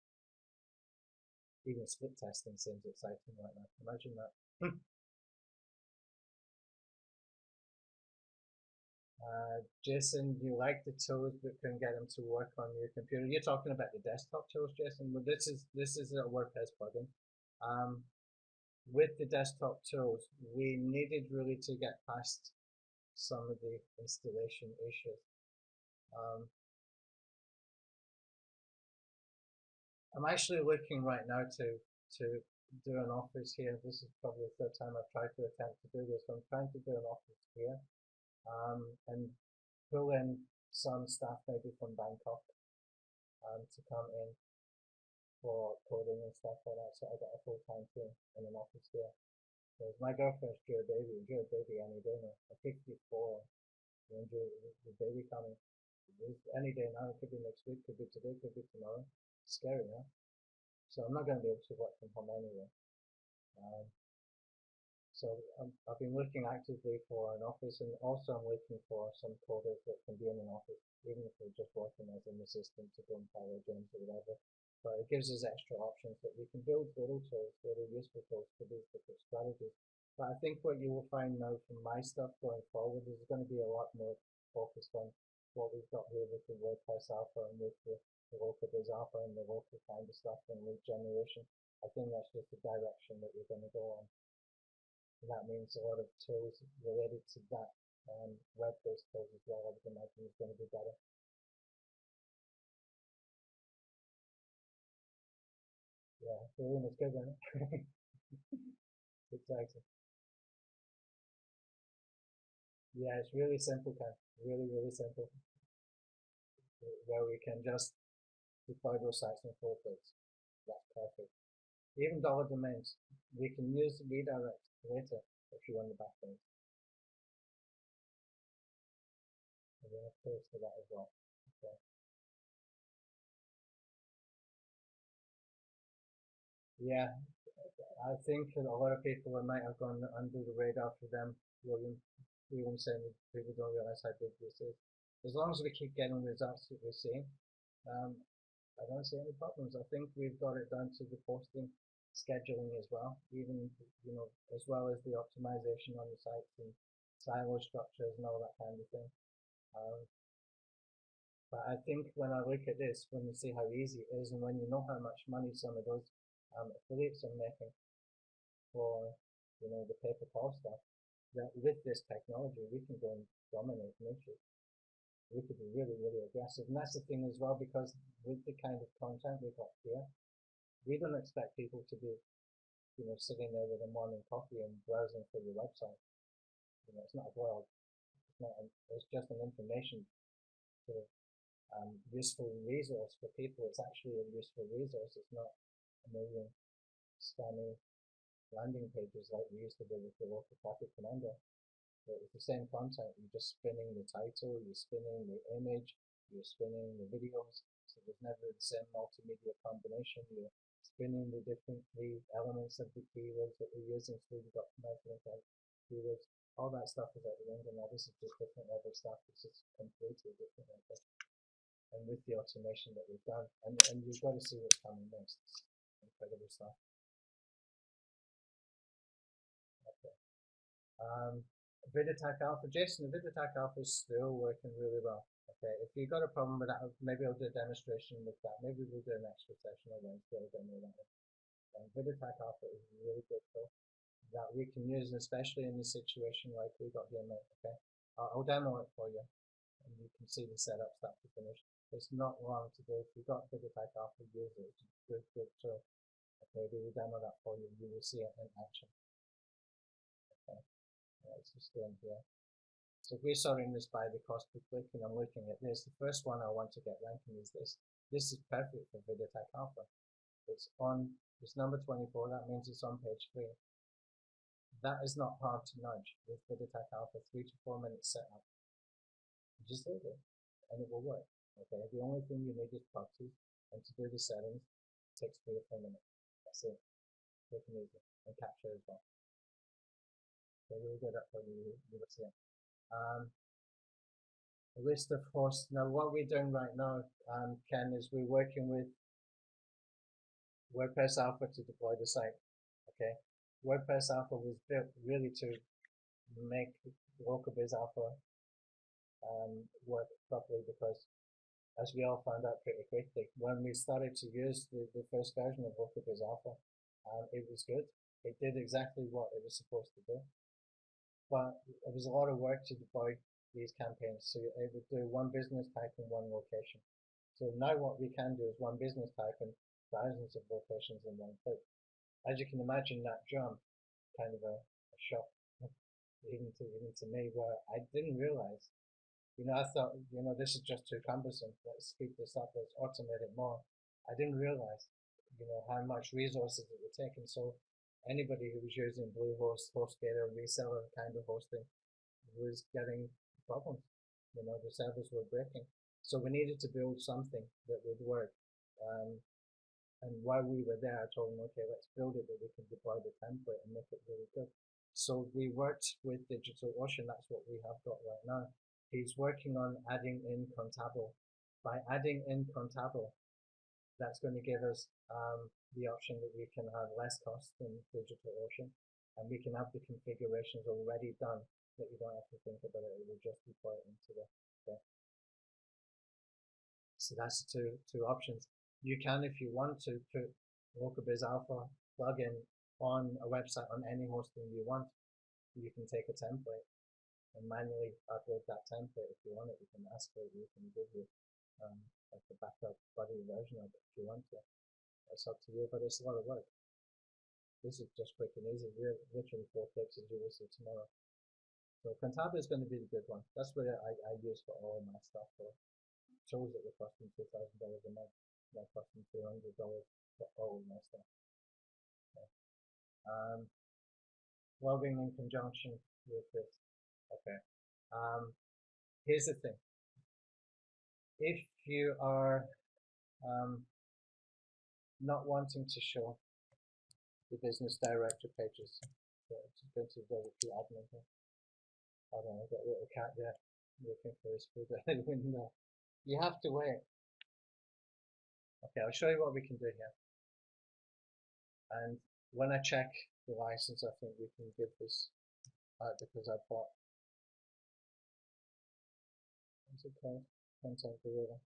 Speaker 2: Even split testing seems exciting right now. Imagine that. Jason, you like the tools but can get them to work on your computer. You're talking about the desktop tools, Jason. Well, this is a WordPress plugin. With the desktop tools, we needed really to get past some of the installation issues. I'm actually looking right now to do an office here. This is probably the 3rd time I've tried to attempt to do this. I'm trying to do an office here and pull in some staff maybe from Bangkok to come in for coding and stuff like that. So I got a full-time team in an office here. Because my girlfriend's due a baby any day now. I'm 54. And the baby coming any day now. It could be next week, could be today, could be tomorrow. It's scary, huh? So I'm not going to be able to work from home anyway. So I've been looking actively for an office, and also I'm looking for some coders that can be in an office, even if they're just working as an assistant to go and pilot games or whatever. But it gives us extra options that we can build little tools, really useful tools for these different strategies. But I think what you will find now from my stuff going forward is going to be a lot more focused on what we've got here with the WordPress Alpha and with the LocalBiz Alpha and the local kind of stuff and lead generation. I think that's just the direction that we're going to go on. And that means a lot of tools related to that web-based tools as well, I would imagine is going to be better. Yeah, Brilliant is good, isn't it? Exciting. Yeah, it's really simple, Ken. Really simple. Where we can just deploy those sites in 4 clicks. That's perfect. Even dollar domains, we can use redirect later if you want the backlinks. We're going to close to that as well. Okay. Yeah, I think a lot of people might have gone under the radar for them. William saying that people don't realize how big this is. As long as we keep getting results that we're seeing, um, I don't see any problems. I think we've got it down to the posting scheduling as well, even as well as the optimization on the sites and silo structures and all that kind of thing. Um, but I think when I look at this, when you see how easy it is, and when you know how much money some of those affiliates are making for the pay-per-call stuff, that with this technology we can go and dominate niches. We could be really aggressive, and that's the thing as well, because with the kind of content we've got here, we don't expect people to be sitting there with a morning coffee and browsing for your website. It's not a blog. It's just an information sort of useful resource for people. It's actually a useful resource. It's not a million spammy landing pages like we used to do with the local traffic commander. But it's the same content. You're just spinning the title, you're spinning the image, you're spinning the videos. So there's never the same multimedia combination. You're spinning the different elements of the keywords that we're using through the document keywords. All that stuff is at the end, and now this is just different level stuff. It's just completely different level. And with the automation that we've done, and you've got to see what's coming next. It's incredible stuff. Okay. VidAttack Alpha, Jason, the VidAttack Alpha is still working really well. Okay, if you've got a problem with that, maybe I'll do a demonstration with that. Maybe we'll do an extra session on Wednesday. I don't know that. VidAttack Alpha is really good though, that we can use, especially in the situation like we got here, mate. Okay, I'll demo it for you, and you can see the setup start to finish. It's not long to do. If you've got VidAttack Alpha, use it. It's a good tool. Okay, we will demo that for you. You will see it in action. Okay, let's just go in here. So if we're sorting this by the cost per click, and I'm looking at this, the first one I want to get ranking is this. This is perfect for VidAttack Alpha. It's number 24, that means it's on page 3. That is not hard to nudge with VidAttack Alpha, 3 to 4 minutes setup. Just leave it, and it will work. Okay, the only thing you need is proxies, and to do the settings, it takes 3 or 4 minutes. That's it. Quick and easy, and capture as well. Okay, we'll get that for you, you will see it. A list of hosts. Now what we're doing right now, Ken, is we're working with WordPress Alpha to deploy the site. Okay, WordPress Alpha was built really to make LocalBiz Alpha work properly, because as we all found out pretty quickly, when we started to use the first version of LocalBiz Alpha, it was good. It did exactly what it was supposed to do, but it was a lot of work to deploy these campaigns. So it would do one business type in one location. So now what we can do is one business type in thousands of locations in one click. As you can imagine, that jump, kind of a shock, even to me, where I didn't realize. I thought, this is just too cumbersome. Let's speed this up. Let's automate it more. I didn't realize, how much resources it would take. And so anybody who was using Bluehost, HostGator, reseller kind of hosting was getting problems. The servers were breaking. So we needed to build something that would work. And while we were there, I told them, okay, let's build it that we can deploy the template and make it really good. So we worked with DigitalOcean. That's what we have got right now. He's working on adding in Contabo. By adding in Contabo, that's going to give us the option that we can have less cost than DigitalOcean, and we can have the configurations already done that you don't have to think about it. It will just deploy it into the okay. So that's two options. You can, if you want to, put LocalBiz Alpha plugin on a website on any hosting you want. You can take a template and manually upload that template if you want it. You can ask for it. We can give you like a backup buddy version of it if you want to. It's up to you, but it's a lot of work. This is just quick and easy. Literally 4 clicks, as you will see tomorrow. So Contaba is going to be the good one. That's what I use for all my stuff. For shows that were costing $2,000 a month. That cost me $200 for all of my stuff. Okay. Logging in conjunction with this. Okay. Here's the thing. If you are not wanting to show the business directory pages, just go to the admin here. I don't know, I've got a little cat there looking for his food out the window. You have to wait. Okay, I'll show you what we can do here. And when I check the license, I think we can give this out because I bought, what's it called? Content Gorilla.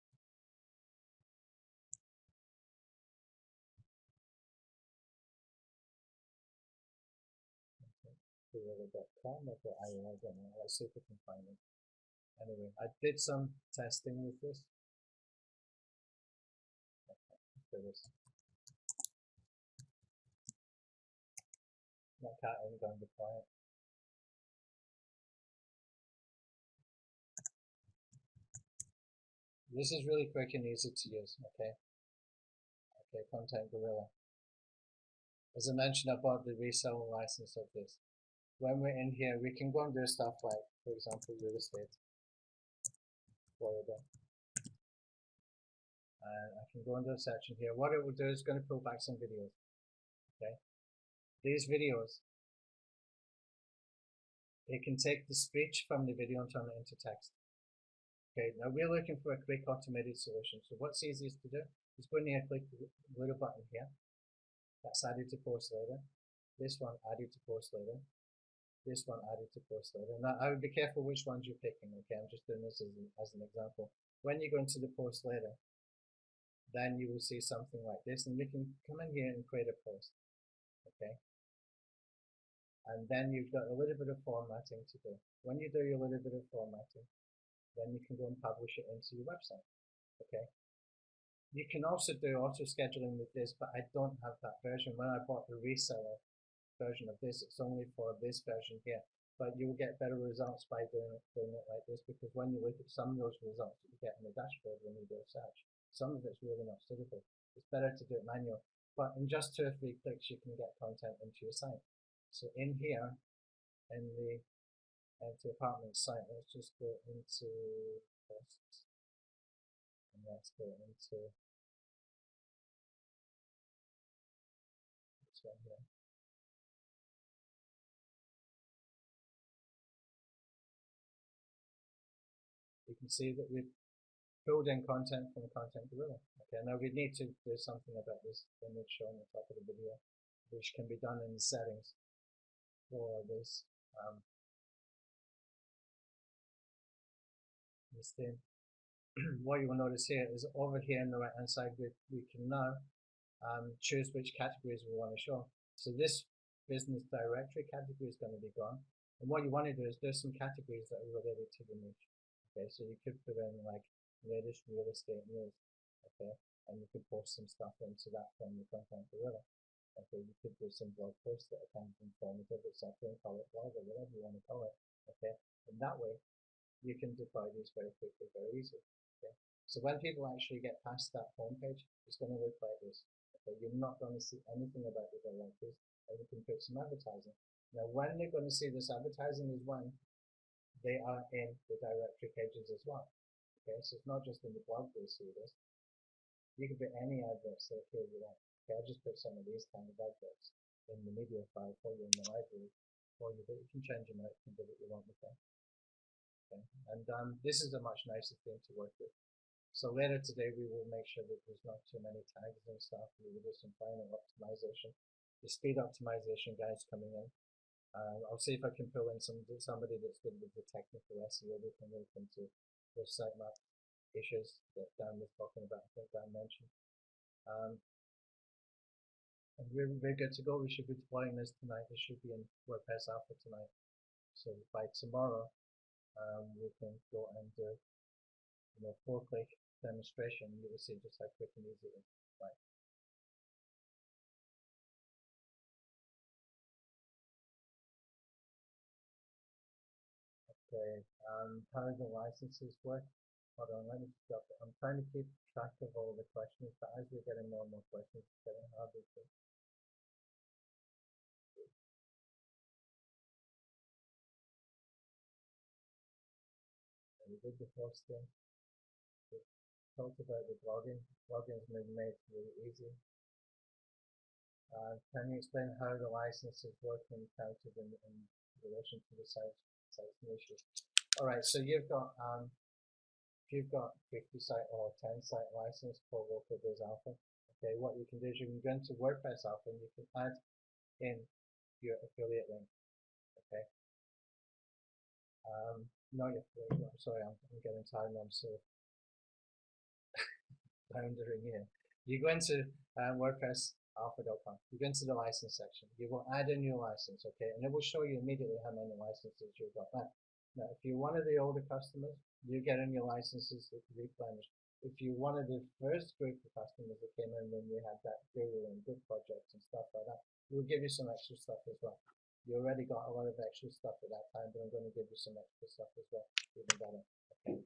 Speaker 2: Gorilla.com or .io, I don't know. Let's see if we can find it. Anyway, I did some testing with this. Okay, let's do this. That cat ain't going to be quiet. This is really quick and easy to use, okay? Okay, Content Gorilla. As I mentioned, I bought the resale license of this. When we're in here, we can go and do stuff like, for example, real estate, Florida. And I can go into a section here. What it will do is going to pull back some videos, okay? These videos, it can take the speech from the video and turn it into text. Okay, now we're looking for a quick automated solution. So what's easiest to do is go in here, click the little button here. That's added to post later. This one added to post later. This one added to post later. Now I would be careful which ones you're picking. Okay, I'm just doing this as an example. When you go into the post later, then you will see something like this, and you can come in here and create a post. Okay, and then you've got a little bit of formatting to do. When you do your little bit of formatting, then you can go and publish it into your website. Okay. You can also do auto scheduling with this, but I don't have that version. When I bought the reseller version of this, it's only for this version here. But you'll get better results by doing it like this, because when you look at some of those results that you get in the dashboard when you do a search, some of it's really not suitable. It's better to do it manual. But in just 2 or 3 clicks, you can get content into your site. So in here, in the apartment site, let's just go into posts, and let's go into this one here. You can see that we've pulled in content from Content Gorilla. Okay, now we need to do something about this image shown on the top of the video, which can be done in the settings for this this thing. What you will notice here is over here on the right hand side, we can now choose which categories we want to show. So this business directory category is going to be gone. And what you want to do is do some categories that are related to the niche. Okay, so you could put in like latest real estate news. Okay, and you could post some stuff into that from the Content Gorilla. Okay, you could do some blog posts that are kind of informative, etc., and call it blog or whatever you want to call it. Okay, and that way you can deploy these very quickly, very easily. Okay, so when people actually get past that homepage, it's going to look like this. Okay, you're not going to see anything about the directories, and you can put some advertising. Now, when they're going to see this advertising is when they are in the directory pages as well. Okay, so it's not just in the blog they see this. You can put any adverts that appear you want. Okay, I just put some of these kind of adverts in the media file for you in the library for you, but you can change them out and do what you want with them. Okay, and this is a much nicer thing to work with. So later today we will make sure that there's not too many tags and stuff. We will do some final optimization. The speed optimization guys coming in. I'll see if I can pull in somebody that's good with the technical SEO. They can look into those sitemap issues that Dan was talking about. I think Dan mentioned. And we're good to go. We should be deploying this tonight. This should be in WordPress Alpha tonight. So by tomorrow, we can go and do 4-click demonstration. You will see just how quick and easy it is. Right. Okay, how do the licenses work? Hold on, let me stop. I'm trying to keep track of all the questions, but as we're getting more and more questions, it's getting harder to. We did the hosting. We talked about the blogging. Blogging's been made really easy. Can you explain how the licenses work and counted in relation to the sites and issues? All right, so you've got if you've got 50 site or 10 site license for LocalBiz Alpha, okay, what you can do is you can go into WordPress Alpha and you can add in your affiliate link. Okay. Not your affiliate. I'm sorry, I'm getting tired. I'm so floundering here. You go into WordPress alpha.com. You go into the license section. You will add a new license, okay, and it will show you immediately how many licenses you've got. Now, if you're one of the older customers, you get in your licenses replenished. If you're one of the first group of customers that came in when we had that Google and Good projects and stuff like that, we'll give you some extra stuff as well. You already got a lot of extra stuff at that time, but I'm going to give you some extra stuff as well, even better. Okay.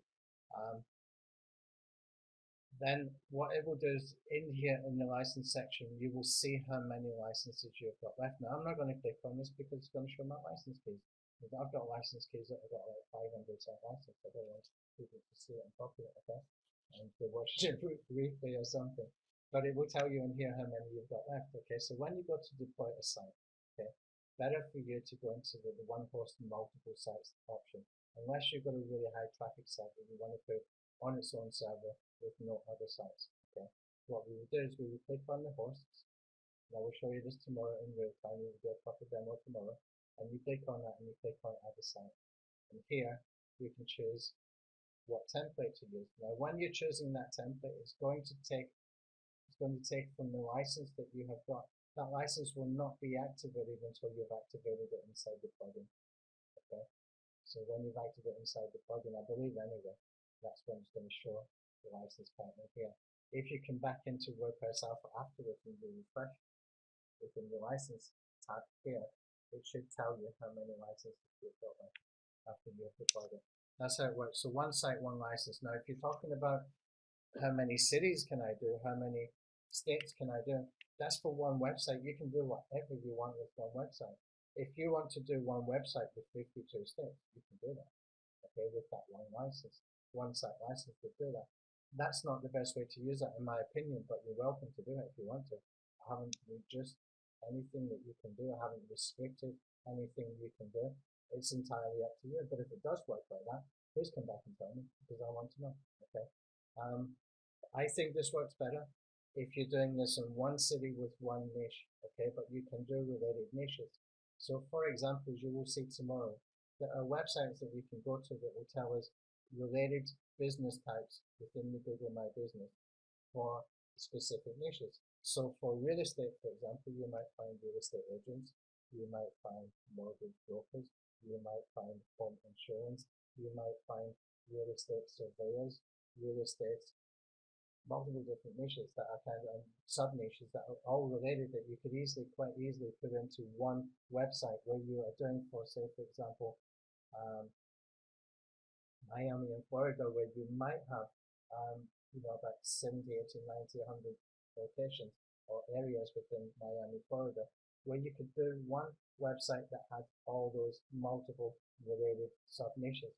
Speaker 2: Then what it will do is in here in the license section, you will see how many licenses you've got left. Now, I'm not going to click on this because it's going to show my license keys. I've got license keys that I've got like 500 set license. I don't want people to see it and copy it, okay? And to watch it briefly or something. But it will tell you in here how many you've got left, okay? So when you go to deploy a site, okay, better for you to go into the one host multiple sites option. Unless you've got a really high traffic site that you want to put on its own server with no other sites. Okay. What we will do is we will click on the hosts, and I will show you this tomorrow in real time. We will do a proper demo tomorrow, and you click on that and you click on add a site. And here you can choose what template to use. Now, when you're choosing that template, it's going to take from the license that you have got. That license will not be activated until you've activated it inside the plugin. Okay. So when you've activated inside the plugin, I believe anyway, that's when it's going to show the license partner here. If you come back into WordPress Alpha afterwards and you refresh within the license tab here, it should tell you how many licenses you've got after you've deployed it. That's how it works. So one site, one license. Now, if you're talking about how many cities can I do, how many states can I do, that's for one website. You can do whatever you want with one website. If you want to do one website with 52 states, you can do that. Okay, with that one license, one site license would do that. That's not the best way to use that, in my opinion, but you're welcome to do it if you want to. I haven't reduced anything that you can do. I haven't restricted anything you can do. It's entirely up to you. But if it does work like that, please come back and tell me because I want to know. Okay. I think this works better if you're doing this in one city with one niche. Okay, but you can do related niches. So, for example, you will see tomorrow, there are websites that we can go to that will tell us related business types within the Google My Business for specific niches. So for real estate, for example, you might find real estate agents, you might find mortgage brokers, you might find home insurance, you might find real estate surveyors, real estate, multiple different niches that are kind of sub niches that are all related that you could quite easily put into one website where you are doing for, say, for example, Miami and Florida, where you might have, about 70, 80, 90, 100 locations or areas within Miami, Florida, where you could do one website that had all those multiple related sub niches.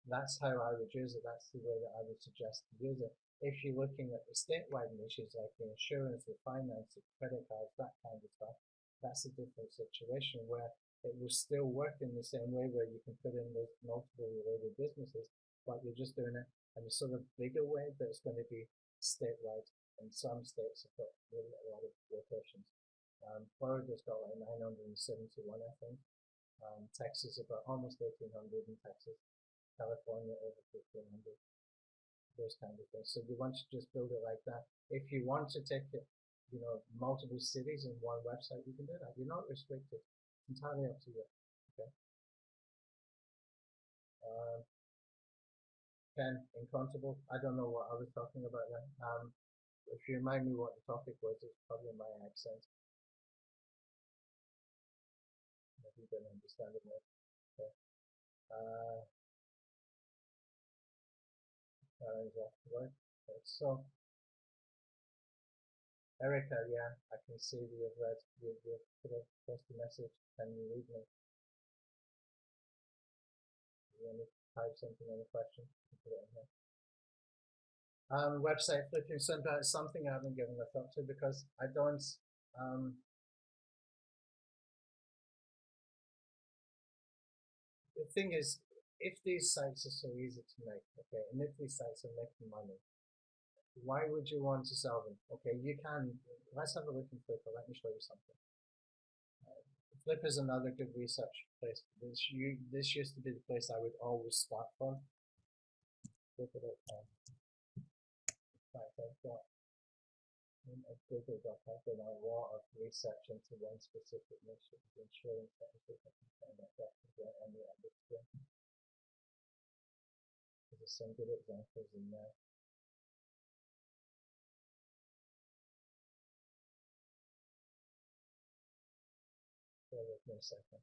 Speaker 2: That's how I would use it. That's the way that I would suggest to use it. If you're looking at the statewide niches like the insurance, the finance, the credit cards, that kind of stuff, that's a different situation where it will still work in the same way where you can put in those multiple related businesses, but you're just doing it in a sort of bigger way that's going to be statewide. And some states have got really a lot of locations. Florida's got like 971, I think. Texas about almost 1,800 in Texas. California over 1,500. Those kind of things. So you want to just build it like that. If you want to take it, multiple cities in one website, you can do that. You're not restricted. It's entirely up to you. Okay. Ken, Incontable. I don't know what I was talking about then. If you remind me what the topic was, it's probably my accent. If you didn't understand it more. Okay. Right. So, Erica, yeah, I can see that you've read, you've put a post a message. Can you read me? You want me to type something in the question? Put it in here. Website flipping, something I haven't given a thought to because I don't. The thing is, if these sites are so easy to make, okay, and if these sites are making money, why would you want to sell them? Okay, you can. Let's have a look in Flickr. Let me show you something. Flickr is another good research place. This used to be the place I would always start from. Flickr.com. Right, I've got at Google.com. I've done a lot of research into one specific niche of insurance. I can find that any other thing. There's some good examples in there. Bear with me a second.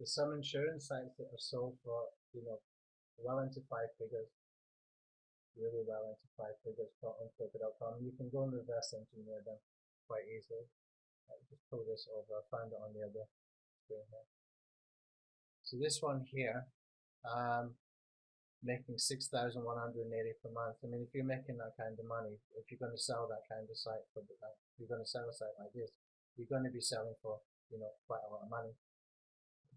Speaker 2: There's some insurance sites that are sold for, well into 5 figures, really well into 5 figures on Flickr.com. You can go and reverse engineer them quite easily. Just pull this over. I found it on the other screen here. So this one here, making 6,180 per month. I mean, if you're making that kind of money, if you're going to sell that kind of site for if you're going to sell a site like this, you're going to be selling for, quite a lot of money.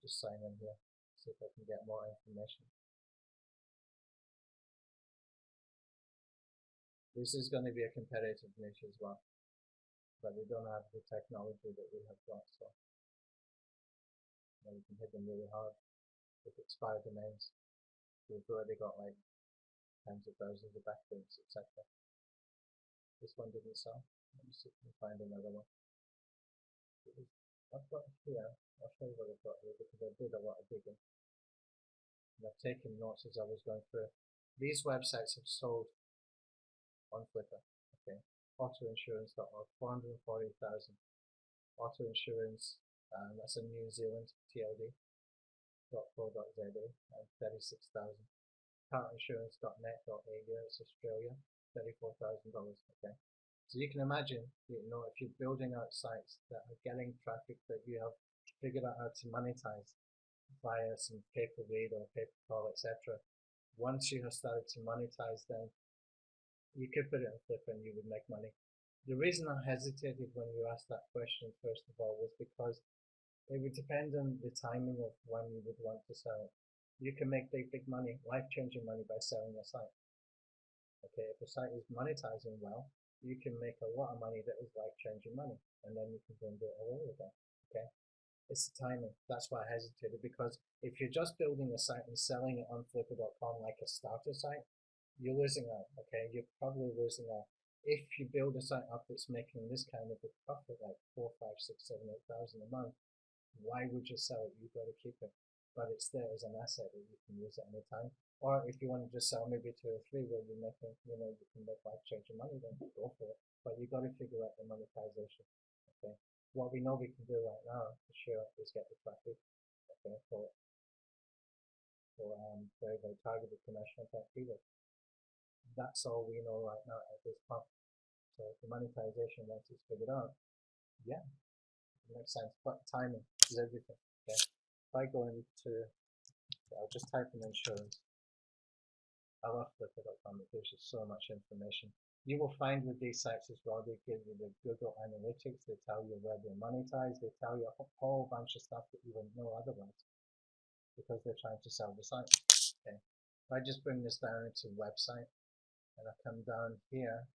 Speaker 2: Just sign in here, see if I can get more information. This is going to be a competitive niche as well, but we don't have the technology that we have got, so we can hit them really hard with expired domains. We've already got like tens of thousands of backlinks, etc. This one didn't sell. Let me see if we can find another one. I've got here, I'll show you what I've got here because I did a lot of digging. And I've taken notes as I was going through. These websites have sold on Flickr. Okay, autoinsurance.org, 440,000. Auto insurance, that's in New Zealand, TLD.co.za, and 36,000. Carinsurance.net.au, it's Australia, $34,000. Okay, so you can imagine, if you're building out sites that are getting traffic that you have figured out how to monetize via some pay-per-read or pay-per-call, etc. Once you have started to monetize them, you could put it on Flickr and you would make money. The reason I hesitated when you asked that question, first of all, was because it would depend on the timing of when you would want to sell it. You can make big money, life-changing money by selling a site. Okay, if the site is monetizing well, you can make a lot of money that is life-changing money, and then you can go and do it all over again. Okay, it's the timing. That's why I hesitated, because if you're just building a site and selling it on Flickr.com like a starter site, you're losing out. Okay, you're probably losing out. If you build a site up that's making this kind of a profit, like 4, 5, 6, 7, 8,000 a month, why would you sell it? You've got to keep it. But it's there as an asset that you can use at any time. Or if you want to just sell maybe 2 or 3 where you're making, you can make life-changing money, then go for it. But you've got to figure out the monetization. Okay. What we know we can do right now, for sure, is get the traffic. Okay, for very, very targeted commercial type keywords. That's all we know right now at this point. So the monetization, once it's figured out, yeah, it makes sense. But timing is everything. Okay. If I go into, I'll just type in insurance. I love Flickr.com. It gives you so much information. You will find with these sites as well, they give you the Google Analytics. They tell you where they're monetized. They tell you a whole bunch of stuff that you wouldn't know otherwise, because they're trying to sell the site. Okay. If I just bring this down into website, and I come down here,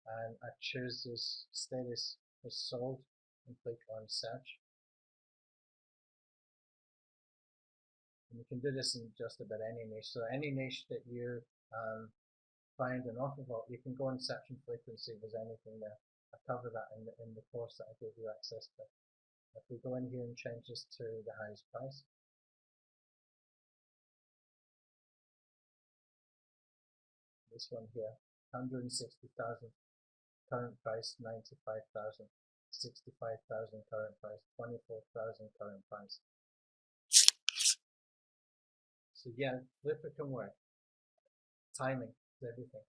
Speaker 2: and I choose this status is sold, and click on search. And you can do this in just about any niche. So any niche that you find an offer vault, you can go and search and frequency if there's anything there. I cover that in the course that I gave you access to. If we go in here and change this to the highest price, this one here, 160,000, current price 95,000, 65,000 current price, 24,000 current price. So yeah, Flipper can work. Timing is everything.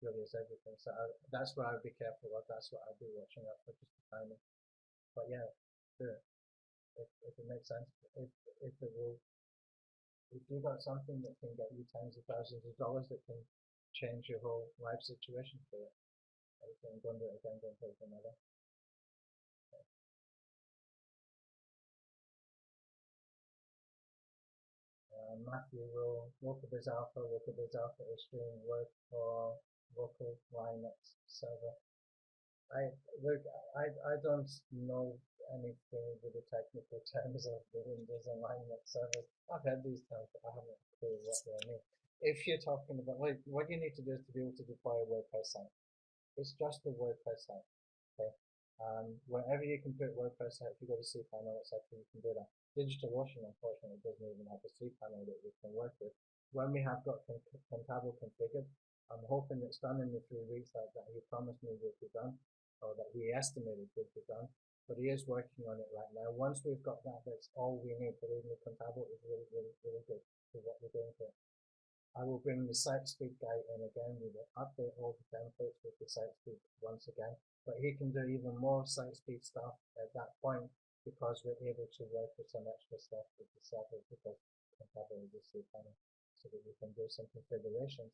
Speaker 2: Really is everything. So that's where I'd be careful of. That's what I'd be watching out for, just the timing. But yeah, do it if it makes sense. If it will, if you've got something that can get you tens of thousands of dollars that can change your whole life situation, do it. Again, go and do it again, go and do it another. Matthew will Workabiz Alpha, Workabiz Alpha is doing work for local Linux server. I don't know anything with the technical terms of the Windows and Linux servers. I've heard these terms, but I haven't a clue what they mean. If you're talking about, like, what you need to do is to be able to deploy a WordPress site. It's just a WordPress site. Okay. Wherever you can put WordPress site, if you go to cPanel, etc., you can do that. DigitalOcean, unfortunately, doesn't even have a cPanel that we can work with. When we have got Contabo configured, I'm hoping it's done in the 3 weeks that he promised me would be done, or that he estimated would be done. But he is working on it right now. Once we've got that, that's all we need. Believe me, Contabo is really, really, really good for what we're doing here. I will bring the site speed guy in again. We will update all the templates with the site speed once again. But he can do even more site speed stuff at that point because we're able to work with some extra stuff with the server because Contabo is a cPanel, so that we can do some configurations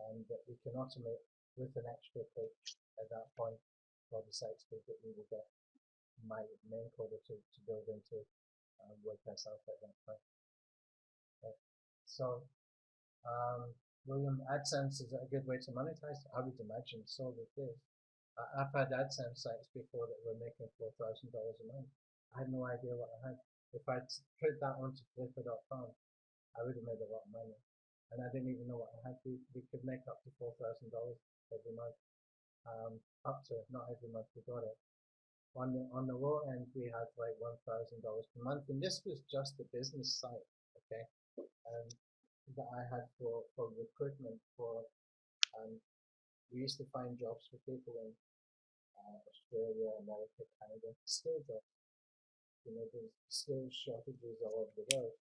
Speaker 2: and that we can automate with an extra click at that point for the site speed that we will get my main coder to build into WordPress Alpha at that point. Okay. So William, AdSense is a good way to monetize? I would imagine so with this. I've had AdSense sites before that were making $4,000 a month. I had no idea what I had. If I'd put that onto Flipper.com, I would have made a lot of money. And I didn't even know what I had. We could make up to $4,000 every month. Up to, not every month we got it. On the low end, we had like $1,000 per month. And this was just a business site, okay? That I had for recruitment for we used to find jobs for people in Australia, America, Canada, skill jobs. You know, there's skill shortages all over the world.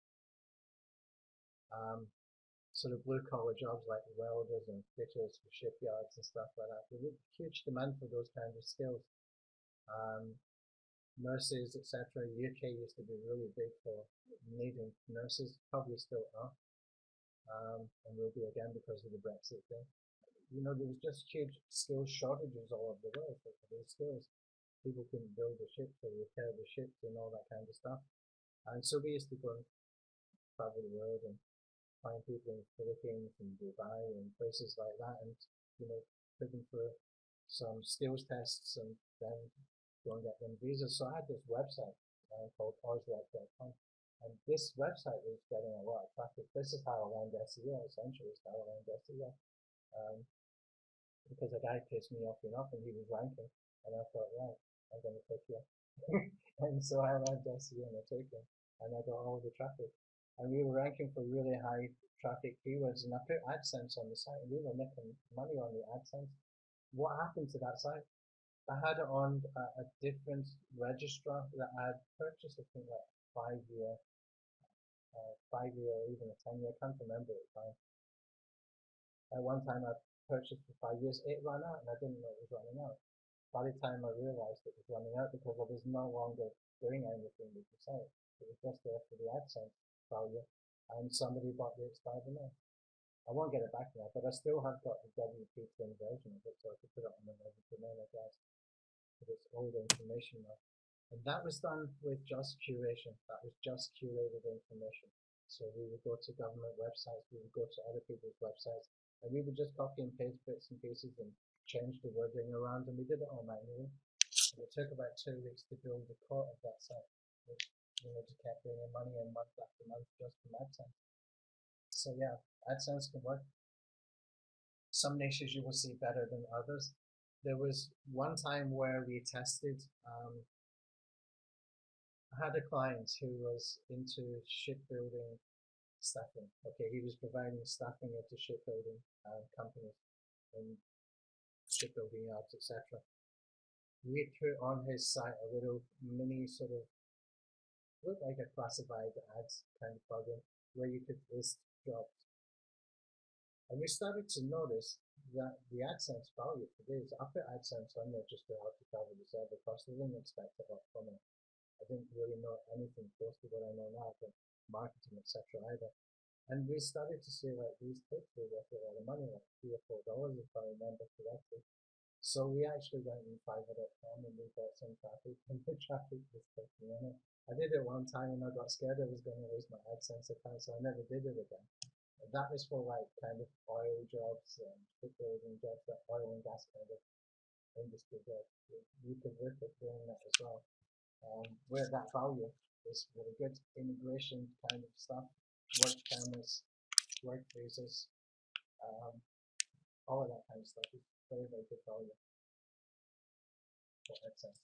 Speaker 2: Sort of blue collar jobs like welders and fitters for shipyards and stuff like that. There's a huge demand for those kinds of skills. Nurses, etc. UK used to be really big for needing nurses, probably still are. And will be again because of the Brexit thing. You know, there was just huge skills shortages all over the world for those skills. People couldn't build the ships or repair the ships and all that kind of stuff. And so we used to go and travel the world and find people in the Philippines and Dubai and places like that and, you know, put them through some skills tests and then go and get them visas. So I had this website called Ausrec.com. And this website was getting a lot of traffic. This is how I learned SEO, essentially, is how I learned SEO. Because a guy pissed me off enough and he was ranking, and I thought, right, I'm going to take you. And so I learned SEO and I took him, and I got all the traffic. And we were ranking for really high traffic keywords, and I put AdSense on the site, and we were making money on the AdSense. What happened to that site? I had it on a different registrar that I had purchased, I think, like 5-year or even a 10-year, I can't remember at the time. At one time I purchased for 5 years, it ran out and I didn't know it was running out. By the time I realized it was running out because I was no longer doing anything with the site. It was just there for the AdSense value and somebody bought the expired domain. I won't get it back now, but I still have got the WP Twin version of it, so I could put it on another domain address. But it's older information now. And that was done with just curation. That was just curated information. So we would go to government websites, we would go to other people's websites, and we would just copy and paste bits and pieces and change the wording around, and we did it all manually. And it took about 2 weeks to build the core of that site, which, you know, just kept bringing money in month after month just from AdSense. So yeah, AdSense can work. some niches you will see better than others. There was one time where we tested, I had a client who was into shipbuilding staffing. Okay, he was providing staffing into shipbuilding companies and shipbuilding yards, etc. We put on his site a little mini sort of, looked like a classified ads kind of plugin where you could list jobs. And we started to notice that the AdSense value for this, I put AdSense on there just to help to cover the server cost. I didn't expect a lot from it. I didn't really know anything close to what I know now from marketing, etc. either. And we started to see like these clicks were worth a lot of money, like $3 or $4 if I remember correctly. So we actually went in Fiverr.com and we bought some traffic, and the traffic was taking in it. I did it one time and I got scared I was going to lose my AdSense account, so I never did it again. And that was for like kind of oil jobs and shipbuilding jobs, that oil and gas kind of industry job. You could look at doing that as well. Where that value is really good immigration kind of stuff, work permits, work visas, all of that kind of stuff is very, very good value. For AdSense.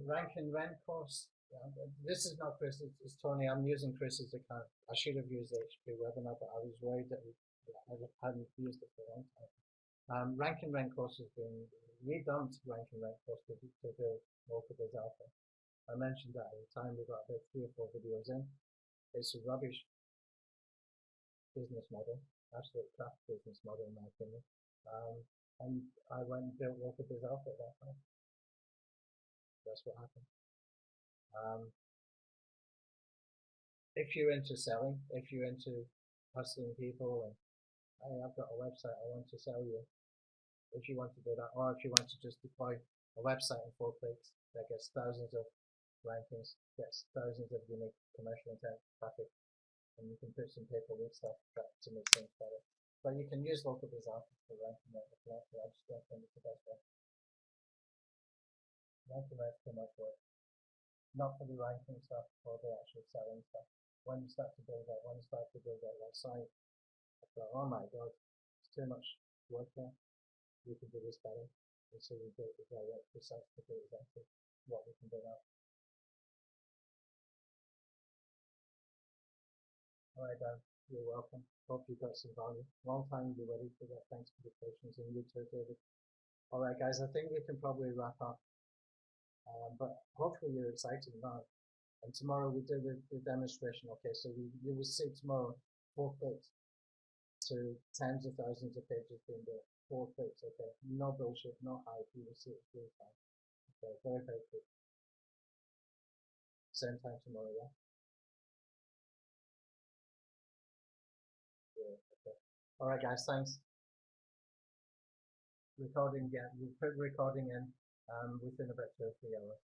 Speaker 2: Rank and rent course. This is not Chris, it's Tony. I'm using Chris's account. I should have used HP Webinar, but I was worried that I hadn't used it for a long time. Rank and rent course has been redumped. Rank and rent course to build Vocabizz Alpha. I mentioned that at the time. We got about 3 or 4 videos in. It's a rubbish business model, absolute crap business model in my opinion. And I went and built Vocabizz Alpha at that time. That's what happened. If you're into selling, if you're into hustling people and hey, I've got a website I want to sell you, if you want to do that, or if you want to just deploy a website in 4 clicks that gets thousands of rankings, gets thousands of unique commercial intent traffic, and you can put some paperwork stuff to make things better. But you can use Vocabizz Alpha for ranking that if you want to. I just don't think it's the best way. Ranking that's too much work. Not for the ranking stuff, for the actual selling stuff. When you start to build that site, I thought, oh my god, it's too much work there. We can do this better. And so we built the directory site to do exactly what we can do now. Alright Dan, you're welcome. Hope you got some value. Long time to be ready for that. Thanks for the patience, and you too, David. Alright guys, I think we can probably wrap up. But hopefully you're excited now. And tomorrow we do the demonstration. Okay, so you will see tomorrow 4 clicks to tens of thousands of pages being built. 4 clicks, okay? No bullshit, no hype. You will see it real time. Okay, very, very quick. Same time tomorrow, yeah? Yeah, okay. Alright guys, thanks. Recording, yeah, we'll put recording in within about 2 or 3 hours.